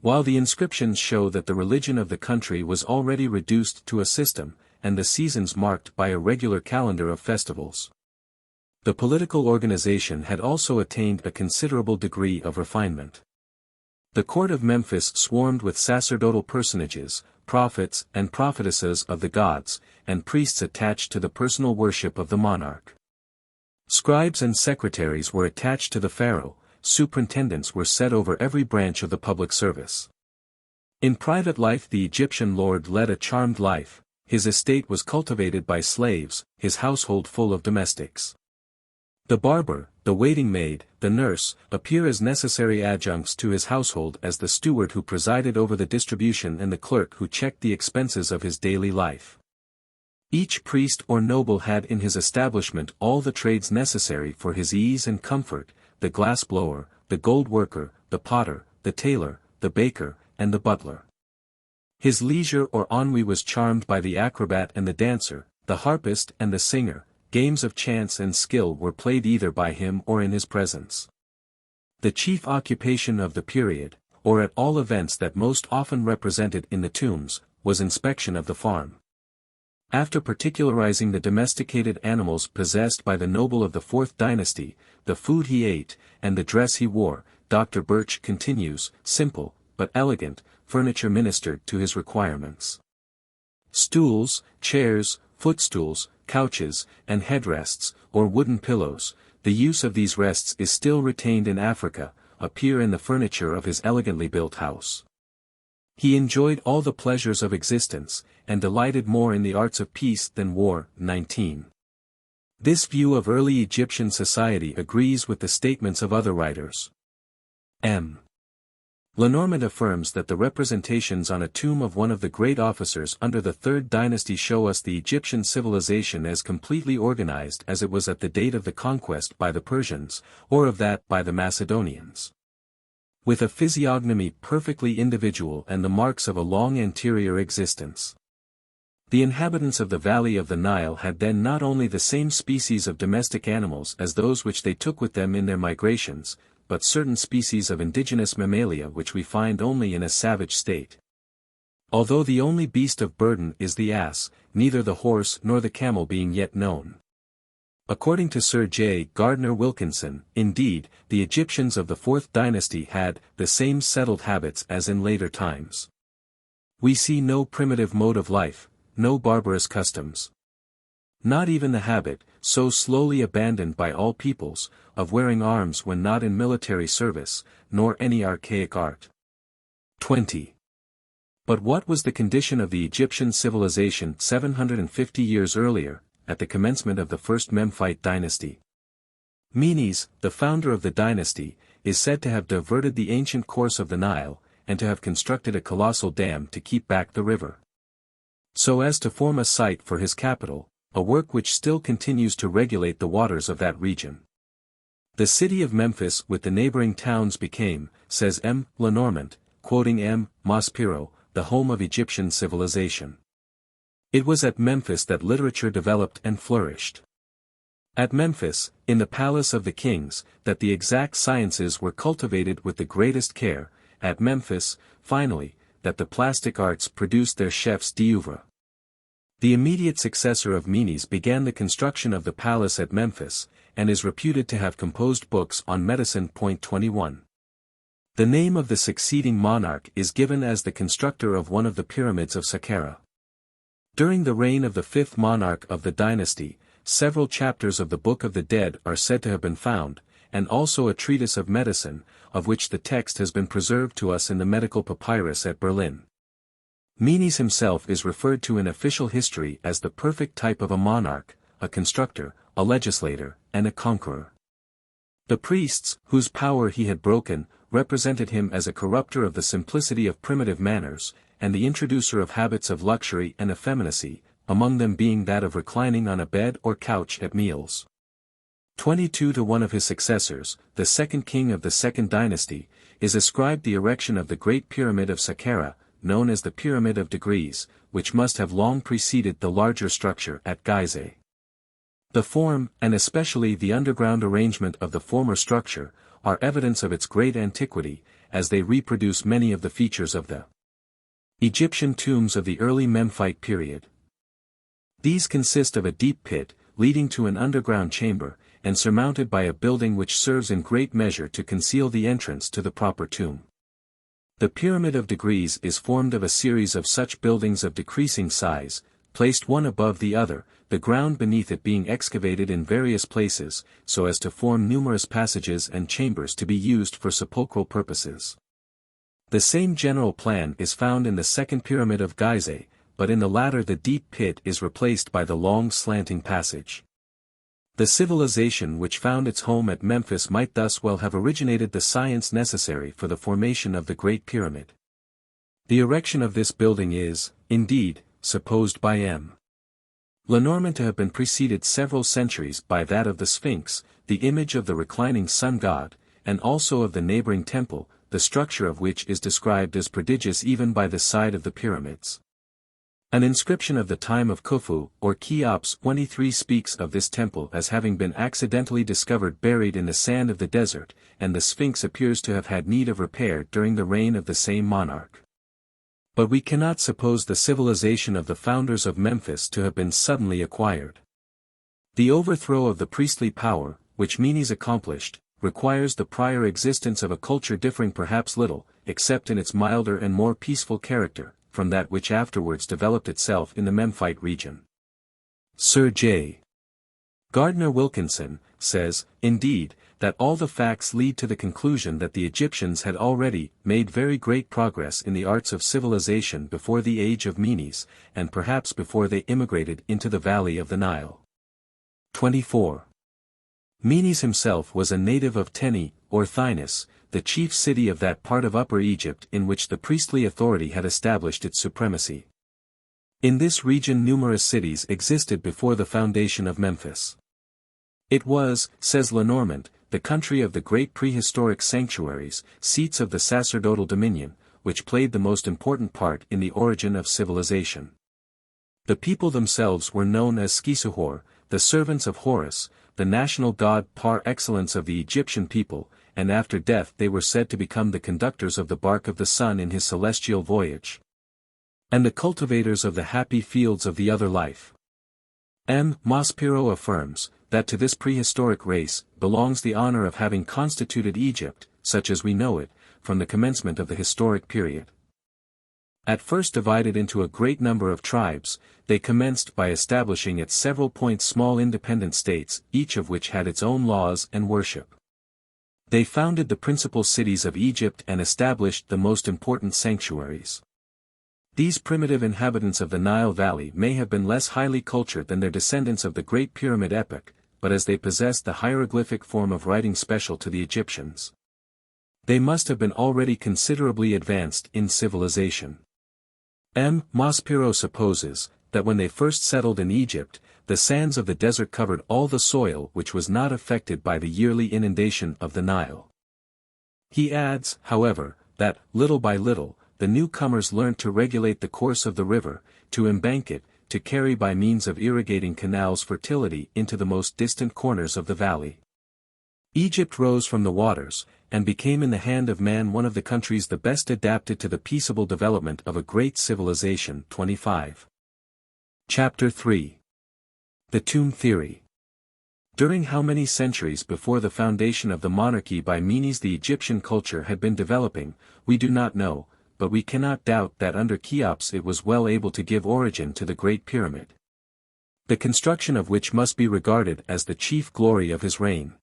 While the inscriptions show that the religion of the country was already reduced to a system, and the seasons marked by a regular calendar of festivals. The political organization had also attained a considerable degree of refinement. The court of Memphis swarmed with sacerdotal personages, prophets and prophetesses of the gods, and priests attached to the personal worship of the monarch. Scribes and secretaries were attached to the pharaoh, superintendents were set over every branch of the public service. In private life the Egyptian lord led a charmed life, his estate was cultivated by slaves, his household full of domestics. The barber, the waiting maid, the nurse, appear as necessary adjuncts to his household as the steward who presided over the distribution and the clerk who checked the expenses of his daily life. Each priest or noble had in his establishment all the trades necessary for his ease and comfort, the glass blower, the gold worker, the potter, the tailor, the baker, and the butler. His leisure or ennui was charmed by the acrobat and the dancer, the harpist and the singer. Games of chance and skill were played either by him or in his presence. The chief occupation of the period, or at all events that most often represented in the tombs, was inspection of the farm. After particularizing the domesticated animals possessed by the noble of the Fourth Dynasty, the food he ate, and the dress he wore, Dr. Birch continues, simple, but elegant, furniture ministered to his requirements. Stools, chairs, footstools, couches, and headrests, or wooden pillows, the use of these rests is still retained in Africa, appear in the furniture of his elegantly built house. He enjoyed all the pleasures of existence, and delighted more in the arts of peace than war. 19. This view of early Egyptian society agrees with the statements of other writers. M. Lenormand affirms that the representations on a tomb of one of the great officers under the Third Dynasty show us the Egyptian civilization as completely organized as it was at the date of the conquest by the Persians, or of that by the Macedonians. With a physiognomy perfectly individual and the marks of a long anterior existence. The inhabitants of the valley of the Nile had then not only the same species of domestic animals as those which they took with them in their migrations, but certain species of indigenous mammalia which we find only in a savage state. Although the only beast of burden is the ass, neither the horse nor the camel being yet known. According to Sir J. Gardner Wilkinson, indeed, the Egyptians of the Fourth Dynasty had the same settled habits as in later times. We see no primitive mode of life, no barbarous customs. Not even the habit, so slowly abandoned by all peoples, of wearing arms when not in military service, nor any archaic art. 20. But what was the condition of the Egyptian civilization 750 years earlier, at the commencement of the first Memphite dynasty? Menes, the founder of the dynasty, is said to have diverted the ancient course of the Nile, and to have constructed a colossal dam to keep back the river, so as to form a site for his capital, a work which still continues to regulate the waters of that region. The city of Memphis with the neighboring towns became, says M. Lenormand, quoting M. Maspero, the home of Egyptian civilization. It was at Memphis that literature developed and flourished. At Memphis, in the palace of the kings, that the exact sciences were cultivated with the greatest care, at Memphis, finally, that the plastic arts produced their chefs d'oeuvre. The immediate successor of Menes began the construction of the palace at Memphis, and is reputed to have composed books on medicine. 21. The name of the succeeding monarch is given as the constructor of one of the pyramids of Saqqara. During the reign of the fifth monarch of the dynasty, several chapters of the Book of the Dead are said to have been found, and also a treatise of medicine, of which the text has been preserved to us in the medical papyrus at Berlin. Menes himself is referred to in official history as the perfect type of a monarch, a constructor, a legislator, and a conqueror. The priests, whose power he had broken, represented him as a corrupter of the simplicity of primitive manners, and the introducer of habits of luxury and effeminacy, among them being that of reclining on a bed or couch at meals. 22 to one of his successors, the second king of the second dynasty, is ascribed the erection of the Great Pyramid of Saqqara, known as the Pyramid of Degrees, which must have long preceded the larger structure at Giza. The form, and especially the underground arrangement of the former structure, are evidence of its great antiquity, as they reproduce many of the features of the Egyptian tombs of the early Memphite period. These consist of a deep pit, leading to an underground chamber, and surmounted by a building which serves in great measure to conceal the entrance to the proper tomb. The Pyramid of Degrees is formed of a series of such buildings of decreasing size, placed one above the other, the ground beneath it being excavated in various places, so as to form numerous passages and chambers to be used for sepulchral purposes. The same general plan is found in the second Pyramid of Giza, but in the latter the deep pit is replaced by the long slanting passage. The civilization which found its home at Memphis might thus well have originated the science necessary for the formation of the Great Pyramid. The erection of this building is, indeed, supposed by M. Lenormand to have been preceded several centuries by that of the Sphinx, the image of the reclining sun god, and also of the neighboring temple, the structure of which is described as prodigious even by the side of the pyramids. An inscription of the time of Khufu, or Cheops 23 speaks of this temple as having been accidentally discovered buried in the sand of the desert, and the Sphinx appears to have had need of repair during the reign of the same monarch. But we cannot suppose the civilization of the founders of Memphis to have been suddenly acquired. The overthrow of the priestly power, which Menes accomplished, requires the prior existence of a culture differing perhaps little, except in its milder and more peaceful character, from that which afterwards developed itself in the Memphite region. Sir J. Gardner Wilkinson says, indeed, that all the facts lead to the conclusion that the Egyptians had already made very great progress in the arts of civilization before the age of Menes, and perhaps before they immigrated into the valley of the Nile. 24. Menes himself was a native of Teni, or Thynis, the chief city of that part of Upper Egypt in which the priestly authority had established its supremacy. In this region numerous cities existed before the foundation of Memphis. It was, says Lenormand, the country of the great prehistoric sanctuaries, seats of the sacerdotal dominion, which played the most important part in the origin of civilization. The people themselves were known as Skisuhor, the servants of Horus, the national god par excellence of the Egyptian people, and after death they were said to become the conductors of the bark of the sun in his celestial voyage, and the cultivators of the happy fields of the other life. M. Maspero affirms, that to this prehistoric race belongs the honor of having constituted Egypt, such as we know it, from the commencement of the historic period. At first divided into a great number of tribes, they commenced by establishing at several points small independent states, each of which had its own laws and worship. They founded the principal cities of Egypt and established the most important sanctuaries. These primitive inhabitants of the Nile Valley may have been less highly cultured than their descendants of the Great Pyramid epoch, but as they possessed the hieroglyphic form of writing special to the Egyptians, they must have been already considerably advanced in civilization. M. Maspero supposes, that when they first settled in Egypt, the sands of the desert covered all the soil which was not affected by the yearly inundation of the Nile. He adds, however, that, little by little, the newcomers learnt to regulate the course of the river, to embank it, to carry by means of irrigating canals fertility into the most distant corners of the valley. Egypt rose from the waters, and became in the hand of man one of the countries the best adapted to the peaceable development of a great civilization. 25. Chapter 3. The Tomb Theory. During how many centuries before the foundation of the monarchy by Menes the Egyptian culture had been developing, we do not know, but we cannot doubt that under Cheops it was well able to give origin to the Great Pyramid, the construction of which must be regarded as the chief glory of his reign.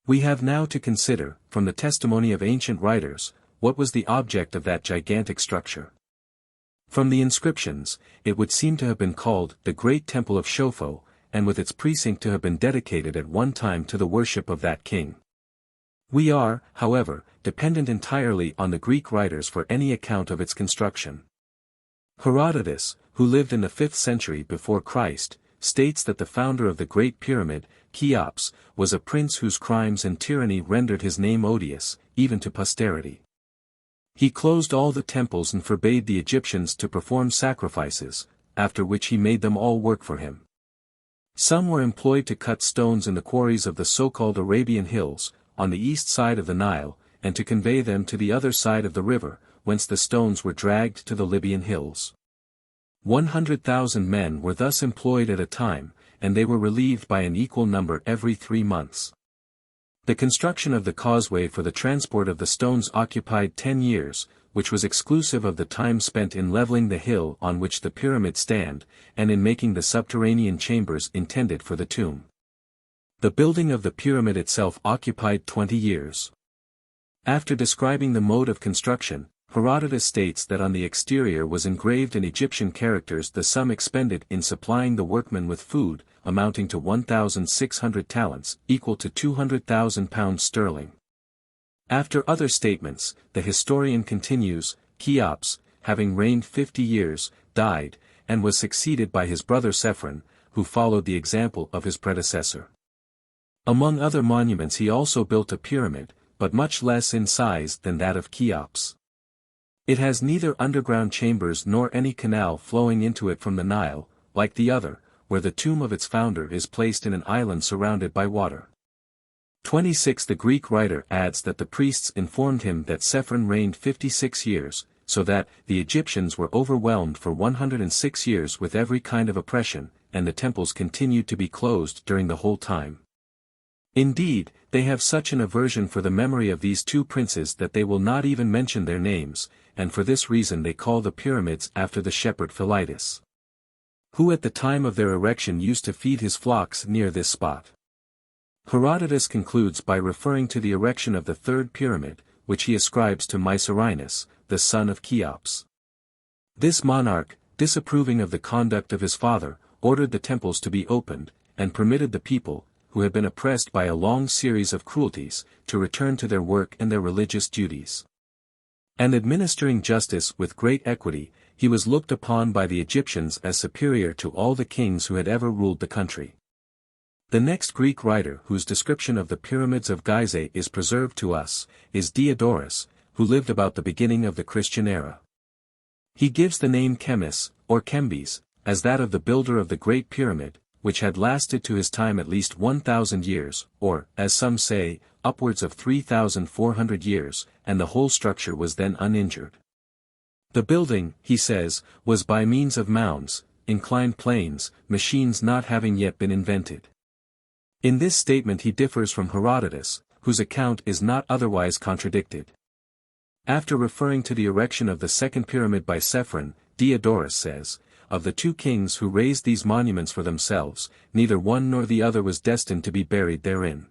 We have now to consider, from the testimony of ancient writers, what was the object of that gigantic structure. From the inscriptions, it would seem to have been called the Great Temple of Shofo, and with its precinct to have been dedicated at one time to the worship of that king. We are, however, dependent entirely on the Greek writers for any account of its construction. Herodotus, who lived in the 5th century before Christ, states that the founder of the Great Pyramid, Cheops, was a prince whose crimes and tyranny rendered his name odious, even to posterity. He closed all the temples and forbade the Egyptians to perform sacrifices, after which he made them all work for him. Some were employed to cut stones in the quarries of the so-called Arabian Hills, on the east side of the Nile, and to convey them to the other side of the river, whence the stones were dragged to the Libyan hills. 100,000 men were thus employed at a time, and they were relieved by an equal number every 3 months. The construction of the causeway for the transport of the stones occupied 10 years, which was exclusive of the time spent in leveling the hill on which the pyramids stand, and in making the subterranean chambers intended for the tomb. The building of the pyramid itself occupied 20 years. After describing the mode of construction, Herodotus states that on the exterior was engraved in Egyptian characters the sum expended in supplying the workmen with food, amounting to 1,600 talents, equal to 200,000 pounds sterling. After other statements, the historian continues, Cheops, having reigned 50 years, died, and was succeeded by his brother Serpent, who followed the example of his predecessor. Among other monuments he also built a pyramid, but much less in size than that of Cheops. It has neither underground chambers nor any canal flowing into it from the Nile, like the other, where the tomb of its founder is placed in an island surrounded by water. 26 The Greek writer adds that the priests informed him that Serpent reigned 56 years, so that the Egyptians were overwhelmed for 106 years with every kind of oppression, and the temples continued to be closed during the whole time. Indeed, they have such an aversion for the memory of these two princes that they will not even mention their names, and for this reason they call the pyramids after the shepherd Philetus, who at the time of their erection used to feed his flocks near this spot. Herodotus concludes by referring to the erection of the third pyramid, which he ascribes to Mycerinus, the son of Cheops. This monarch, disapproving of the conduct of his father, ordered the temples to be opened, and permitted the people, who had been oppressed by a long series of cruelties, to return to their work and their religious duties. And administering justice with great equity, he was looked upon by the Egyptians as superior to all the kings who had ever ruled the country. The next Greek writer whose description of the pyramids of Giza is preserved to us, is Diodorus, who lived about the beginning of the Christian era. He gives the name Chemis, or Chembes, as that of the builder of the Great Pyramid, which had lasted to his time at least 1,000 years, or, as some say, upwards of 3,400 years, and the whole structure was then uninjured. The building, he says, was by means of mounds, inclined planes, machines not having yet been invented. In this statement he differs from Herodotus, whose account is not otherwise contradicted. After referring to the erection of the second pyramid by Serpent, Diodorus says, of the two kings who raised these monuments for themselves, neither one nor the other was destined to be buried therein.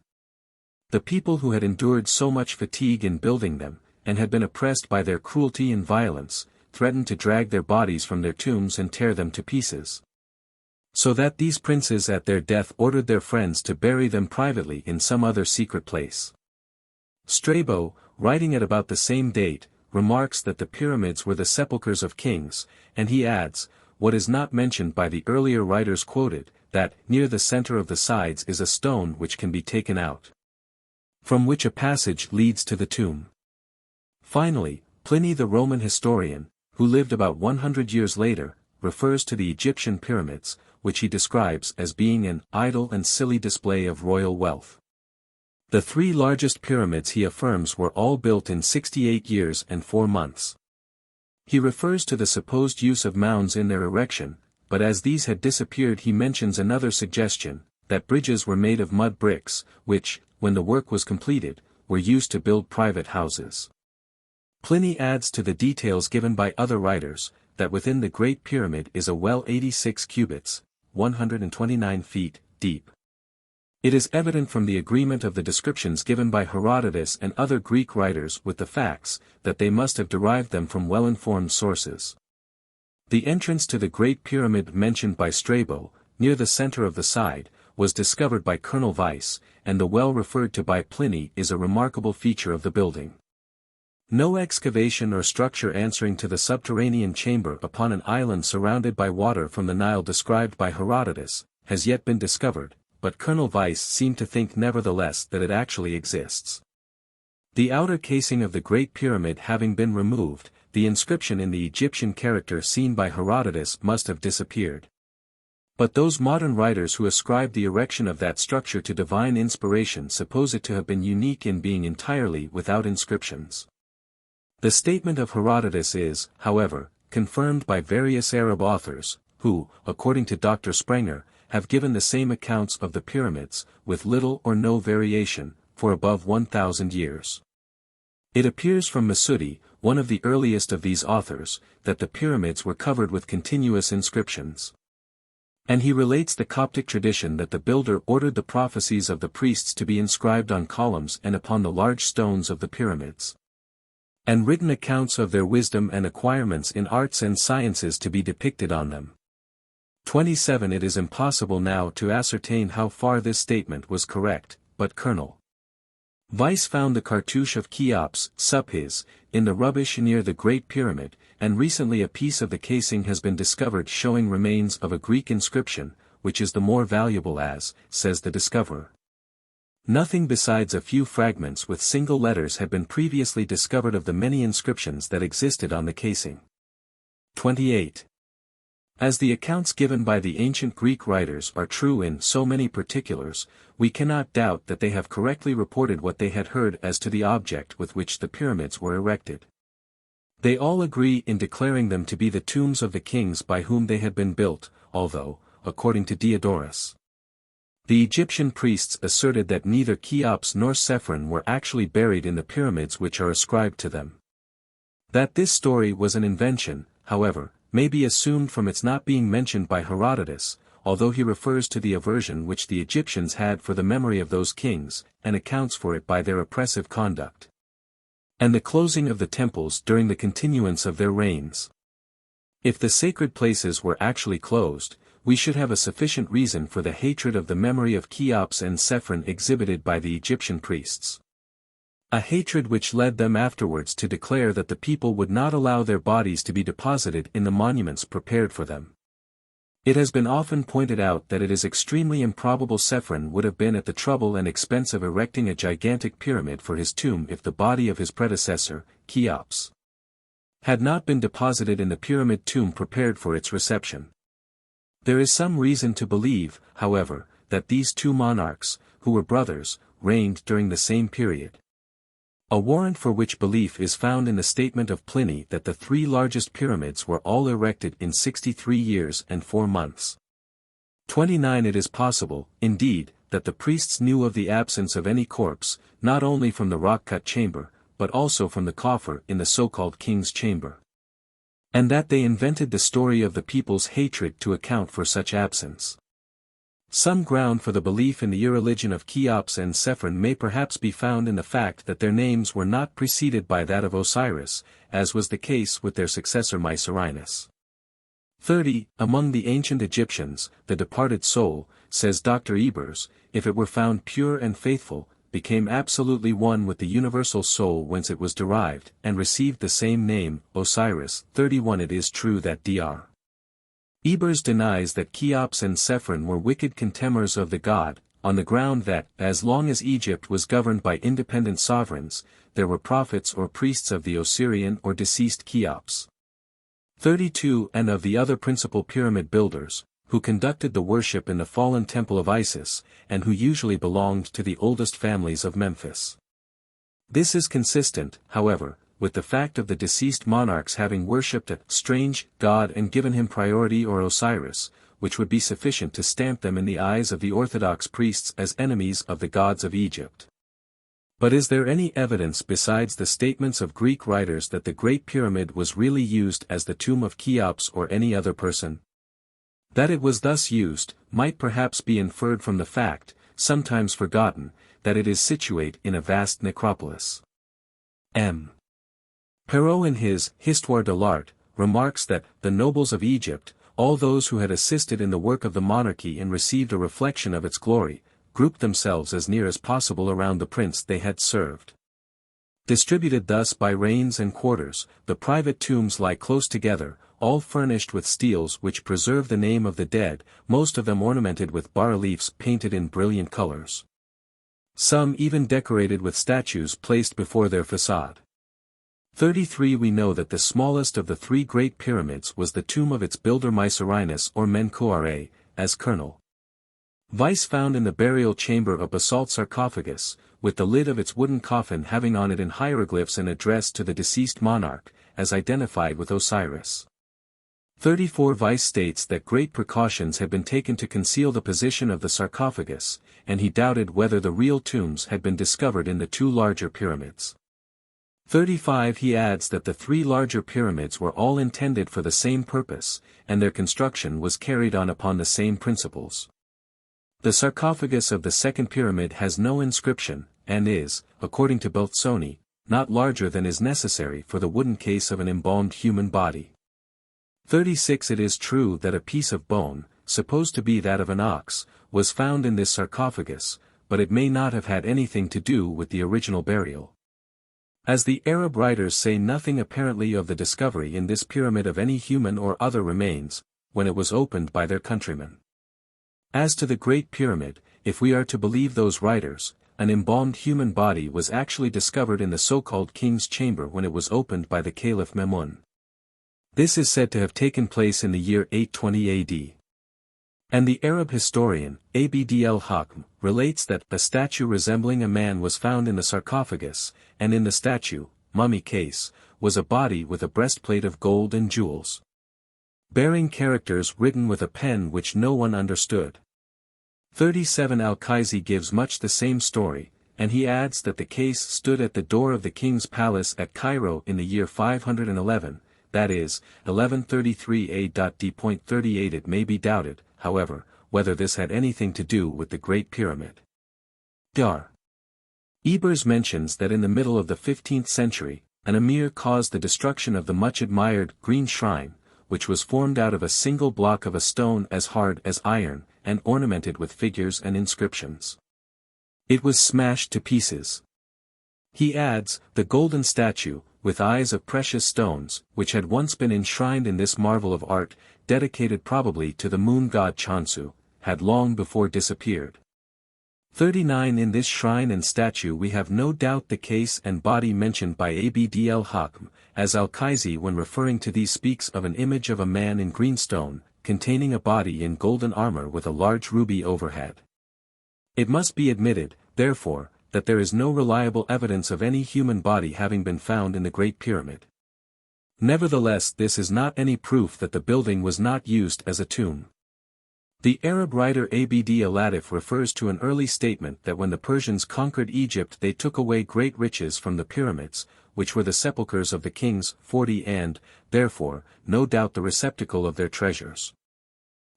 The people who had endured so much fatigue in building them, and had been oppressed by their cruelty and violence, threatened to drag their bodies from their tombs and tear them to pieces. So that these princes at their death ordered their friends to bury them privately in some other secret place. Strabo, writing at about the same date, remarks that the pyramids were the sepulchres of kings, and he adds, what is not mentioned by the earlier writers quoted, that near the center of the sides is a stone which can be taken out, from which a passage leads to the tomb. Finally, Pliny the Roman historian, who lived about 100 years later, refers to the Egyptian pyramids, which he describes as being an idle and silly display of royal wealth. The 3 largest pyramids he affirms were all built in 68 years and 4 months. He refers to the supposed use of mounds in their erection, but as these had disappeared he mentions another suggestion, that bridges were made of mud bricks, which, when the work was completed, were used to build private houses. Pliny adds to the details given by other writers, that within the Great Pyramid is a well 86 cubits, 129 feet, deep. It is evident from the agreement of the descriptions given by Herodotus and other Greek writers with the facts, that they must have derived them from well-informed sources. The entrance to the Great Pyramid mentioned by Strabo, near the center of the side, was discovered by Colonel Weiss, and the well referred to by Pliny is a remarkable feature of the building. No excavation or structure answering to the subterranean chamber upon an island surrounded by water from the Nile described by Herodotus, has yet been discovered, but Colonel Weiss seemed to think nevertheless that it actually exists. The outer casing of the Great Pyramid having been removed, the inscription in the Egyptian character seen by Herodotus must have disappeared. But those modern writers who ascribe the erection of that structure to divine inspiration suppose it to have been unique in being entirely without inscriptions. The statement of Herodotus is, however, confirmed by various Arab authors, who, according to Dr. Sprenger, have given the same accounts of the pyramids, with little or no variation, for above 1,000 years. It appears from Masudi, one of the earliest of these authors, that the pyramids were covered with continuous inscriptions. And he relates the Coptic tradition that the builder ordered the prophecies of the priests to be inscribed on columns and upon the large stones of the pyramids, and written accounts of their wisdom and acquirements in arts and sciences to be depicted on them. 27. It is impossible now to ascertain how far this statement was correct, but Colonel Weiss found the cartouche of Cheops, Supis, in the rubbish near the Great Pyramid, and recently a piece of the casing has been discovered showing remains of a Greek inscription, which is the more valuable as, says the discoverer, nothing besides a few fragments with single letters had been previously discovered of the many inscriptions that existed on the casing. 28. As the accounts given by the ancient Greek writers are true in so many particulars, we cannot doubt that they have correctly reported what they had heard as to the object with which the pyramids were erected. They all agree in declaring them to be the tombs of the kings by whom they had been built, although, according to Diodorus, the Egyptian priests asserted that neither Cheops nor Sephron were actually buried in the pyramids which are ascribed to them. That this story was an invention, however, may be assumed from its not being mentioned by Herodotus, although he refers to the aversion which the Egyptians had for the memory of those kings, and accounts for it by their oppressive conduct, and the closing of the temples during the continuance of their reigns. If the sacred places were actually closed, we should have a sufficient reason for the hatred of the memory of Cheops and Sephron exhibited by the Egyptian priests. A hatred which led them afterwards to declare that the people would not allow their bodies to be deposited in the monuments prepared for them. It has been often pointed out that it is extremely improbable Sephron would have been at the trouble and expense of erecting a gigantic pyramid for his tomb if the body of his predecessor, Cheops, had not been deposited in the pyramid tomb prepared for its reception. There is some reason to believe, however, that these two monarchs, who were brothers, reigned during the same period. A warrant for which belief is found in the statement of Pliny that the three largest pyramids were all erected in 63 years and 4 months. 29. It is possible, indeed, that the priests knew of the absence of any corpse, not only from the rock-cut chamber, but also from the coffer in the so-called king's chamber, and that they invented the story of the people's hatred to account for such absence. Some ground for the belief in the irreligion of Cheops and Sephron may perhaps be found in the fact that their names were not preceded by that of Osiris, as was the case with their successor Mycerinus. 30. Among the ancient Egyptians, the departed soul, says Dr. Ebers, if it were found pure and faithful, became absolutely one with the universal soul whence it was derived, and received the same name, Osiris. 31. It is true that Dr. Ebers denies that Cheops and Sephron were wicked contemners of the god, on the ground that, as long as Egypt was governed by independent sovereigns, there were prophets or priests of the Osirian or deceased Cheops. 32. And of the other principal pyramid builders, who conducted the worship in the fallen temple of Isis, and who usually belonged to the oldest families of Memphis. This is consistent, however, with the fact of the deceased monarchs having worshipped a strange god and given him priority or Osiris, which would be sufficient to stamp them in the eyes of the Orthodox priests as enemies of the gods of Egypt. But is there any evidence besides the statements of Greek writers that the Great Pyramid was really used as the tomb of Cheops or any other person? That it was thus used, might perhaps be inferred from the fact, sometimes forgotten, that it is situate in a vast necropolis. M. Perrault in his Histoire de l'Art, remarks that the nobles of Egypt, all those who had assisted in the work of the monarchy and received a reflection of its glory, grouped themselves as near as possible around the prince they had served. Distributed thus by reigns and quarters, the private tombs lie close together, all furnished with steels which preserve the name of the dead, most of them ornamented with bas-reliefs painted in brilliant colors. Some even decorated with statues placed before their facade. 33 We know that the smallest of the three great pyramids was the tomb of its builder Mycerinus or Menkaure, as Colonel Weiss found in the burial chamber a basalt sarcophagus, with the lid of its wooden coffin having on it in hieroglyphs an address to the deceased monarch, as identified with Osiris. 34 Weiss states that great precautions had been taken to conceal the position of the sarcophagus, and he doubted whether the real tombs had been discovered in the two larger pyramids. 35 He adds that the three larger pyramids were all intended for the same purpose, and their construction was carried on upon the same principles. The sarcophagus of the second pyramid has no inscription, and is, according to Belzoni, not larger than is necessary for the wooden case of an embalmed human body. 36 It is true that a piece of bone, supposed to be that of an ox, was found in this sarcophagus, but it may not have had anything to do with the original burial. As the Arab writers say nothing apparently of the discovery in this pyramid of any human or other remains, when it was opened by their countrymen. As to the Great Pyramid, if we are to believe those writers, an embalmed human body was actually discovered in the so-called King's Chamber when it was opened by the Caliph Ma'mun. This is said to have taken place in the year 820 AD. And the Arab historian, Abd el-Hakm, relates that a statue resembling a man was found in the sarcophagus, and in the statue, mummy case, was a body with a breastplate of gold and jewels, bearing characters written with a pen which no one understood. 37 Al-Kaizi gives much the same story, and he adds that the case stood at the door of the king's palace at Cairo in the year 511, that is, 1133 A.D.38 It may be doubted, however, whether this had anything to do with the Great Pyramid. Dar. Ebers mentions that in the middle of the 15th century, an emir caused the destruction of the much-admired Green Shrine, which was formed out of a single block of a stone as hard as iron, and ornamented with figures and inscriptions. It was smashed to pieces. He adds, the golden statue, with eyes of precious stones, which had once been enshrined in this marvel of art, dedicated probably to the moon god Chansu, had long before disappeared. 39 In this shrine and statue we have no doubt the case and body mentioned by Abd el-Hakm, as Al-Kaizi when referring to these speaks of an image of a man in green stone, containing a body in golden armor with a large ruby overhead. It must be admitted, therefore, that there is no reliable evidence of any human body having been found in the Great Pyramid. Nevertheless, this is not any proof that the building was not used as a tomb. The Arab writer Abd al-Latif refers to an early statement that when the Persians conquered Egypt they took away great riches from the pyramids, which were the sepulchres of the kings, 40 and, therefore, no doubt the receptacle of their treasures.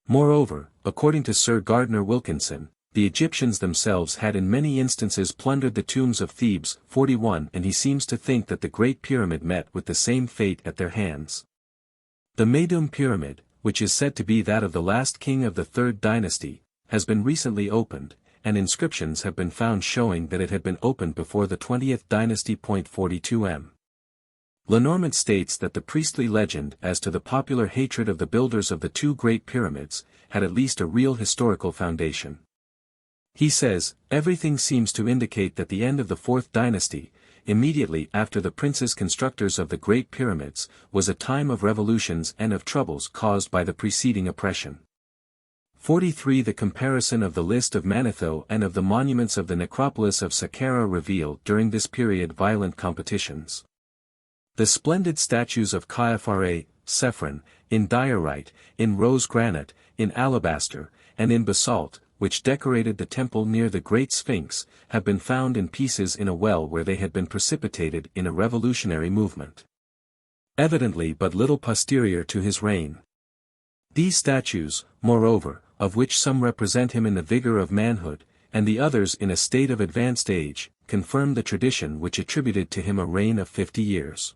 Moreover, according to Sir Gardner Wilkinson, the Egyptians themselves had in many instances plundered the tombs of Thebes, 41 and he seems to think that the Great Pyramid met with the same fate at their hands. The Meidum Pyramid, which is said to be that of the last king of the Third Dynasty, has been recently opened, and inscriptions have been found showing that it had been opened before the 20th dynasty. 42 M. Lenormand states that the priestly legend as to the popular hatred of the builders of the two Great Pyramids, had at least a real historical foundation. He says, everything seems to indicate that the end of the Fourth Dynasty, immediately after the princes constructors of the Great Pyramids, was a time of revolutions and of troubles caused by the preceding oppression. 43 The comparison of the list of Manetho and of the monuments of the necropolis of Saqqara reveal during this period violent competitions. The splendid statues of Khaifare, Sephron, in diorite, in rose granite, in alabaster, and in basalt, which decorated the temple near the Great Sphinx, have been found in pieces in a well where they had been precipitated in a revolutionary movement, evidently but little posterior to his reign. These statues, moreover, of which some represent him in the vigor of manhood, and the others in a state of advanced age, confirm the tradition which attributed to him a reign of 50 years.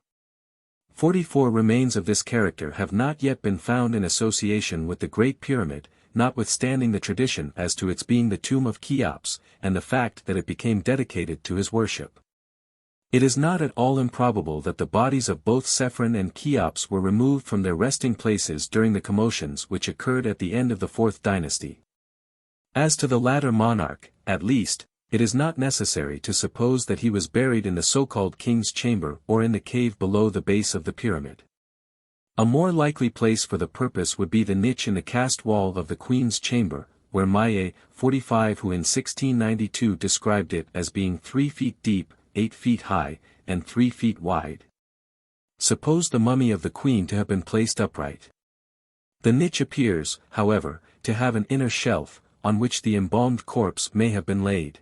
44 remains of this character have not yet been found in association with the Great Pyramid, notwithstanding the tradition as to its being the tomb of Cheops, and the fact that it became dedicated to his worship. It is not at all improbable that the bodies of both Serpent and Cheops were removed from their resting places during the commotions which occurred at the end of the 4th dynasty. As to the latter monarch, at least, it is not necessary to suppose that he was buried in the so-called king's chamber or in the cave below the base of the pyramid. A more likely place for the purpose would be the niche in the cast wall of the queen's chamber, where Maillet, 45, who in 1692 described it as being 3 feet deep, 8 feet high, and 3 feet wide, supposed the mummy of the queen to have been placed upright. The niche appears, however, to have an inner shelf, on which the embalmed corpse may have been laid.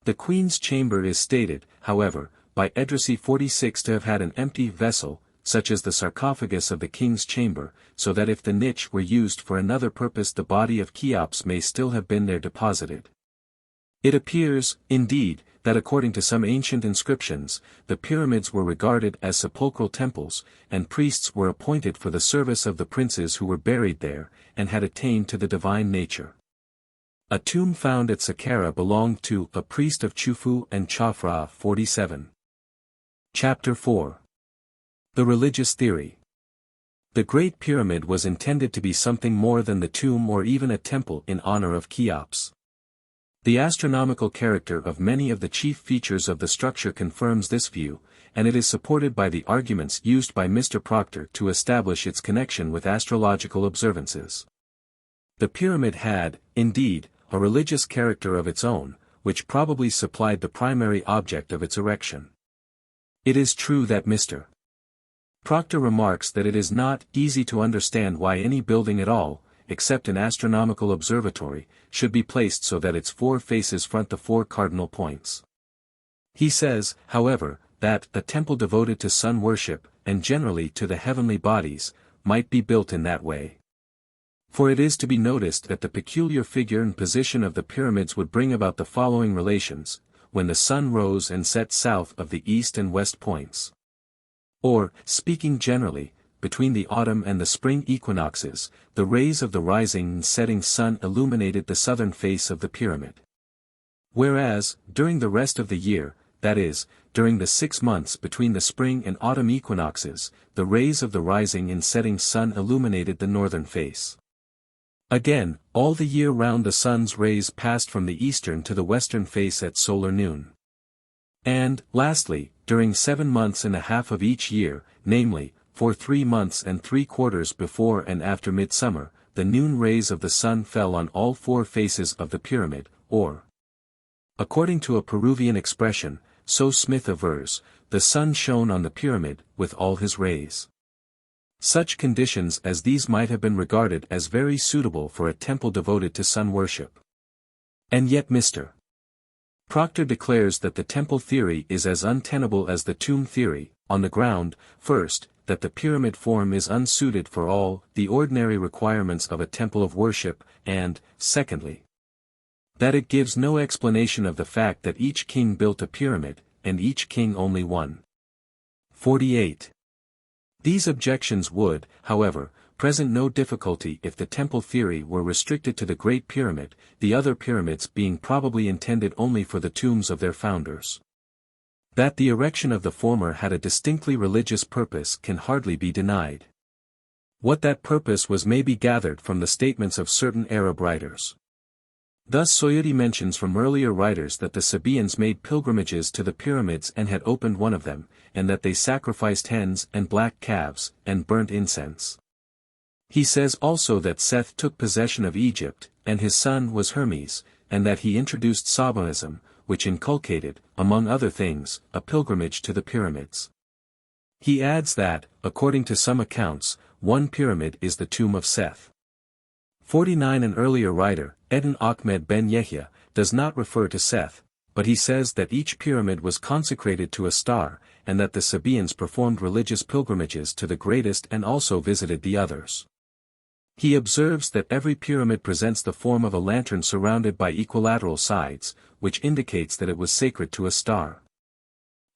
The queen's chamber is stated, however, by Edrisi 46 to have had an empty vessel, such as the sarcophagus of the king's chamber, so that if the niche were used for another purpose the body of Cheops may still have been there deposited. It appears, indeed, that according to some ancient inscriptions, the pyramids were regarded as sepulchral temples, and priests were appointed for the service of the princes who were buried there, and had attained to the divine nature. A tomb found at Saqqara belonged to a priest of Chufu and Chafra 47. Chapter 4. The Religious Theory. The Great Pyramid was intended to be something more than the tomb or even a temple in honor of Cheops. The astronomical character of many of the chief features of the structure confirms this view, and it is supported by the arguments used by Mr. Proctor to establish its connection with astrological observances. The pyramid had, indeed, a religious character of its own, which probably supplied the primary object of its erection. It is true that Mr. Proctor remarks that it is not easy to understand why any building at all, except an astronomical observatory, should be placed so that its 4 faces front the 4 cardinal points. He says, however, that a temple devoted to sun worship, and generally to the heavenly bodies, might be built in that way. For it is to be noticed that the peculiar figure and position of the pyramids would bring about the following relations, when the sun rose and set south of the east and west points. Or, speaking generally, between the autumn and the spring equinoxes, the rays of the rising and setting sun illuminated the southern face of the pyramid. Whereas, during the rest of the year, that is, during the 6 months between the spring and autumn equinoxes, the rays of the rising and setting sun illuminated the northern face. Again, all the year round the sun's rays passed from the eastern to the western face at solar noon. And, lastly, during 7 months and a half of each year, namely, for 3 months and 3/4 before and after midsummer, the noon rays of the sun fell on all 4 faces of the pyramid, or, according to a Peruvian expression, so Smith avers, the sun shone on the pyramid with all his rays. Such conditions as these might have been regarded as very suitable for a temple devoted to sun worship. And yet Mr. Proctor declares that the temple theory is as untenable as the tomb theory, on the ground, first, that the pyramid form is unsuited for all the ordinary requirements of a temple of worship, and, secondly, that it gives no explanation of the fact that each king built a pyramid, and each king only one. 48. These objections would, however, present no difficulty if the temple theory were restricted to the Great Pyramid, the other pyramids being probably intended only for the tombs of their founders. That the erection of the former had a distinctly religious purpose can hardly be denied. What that purpose was may be gathered from the statements of certain Arab writers. Thus Soyuti mentions from earlier writers that the Sabaeans made pilgrimages to the pyramids and had opened one of them, and that they sacrificed hens and black calves, and burnt incense. He says also that Seth took possession of Egypt, and his son was Hermes, and that he introduced Sabaism, which inculcated, among other things, a pilgrimage to the pyramids. He adds that, according to some accounts, one pyramid is the tomb of Seth. 49. An earlier writer, Eden Ahmed ben Yehya, does not refer to Seth, but he says that each pyramid was consecrated to a star, and that the Sabaeans performed religious pilgrimages to the greatest and also visited the others. He observes that every pyramid presents the form of a lantern surrounded by equilateral sides, which indicates that it was sacred to a star.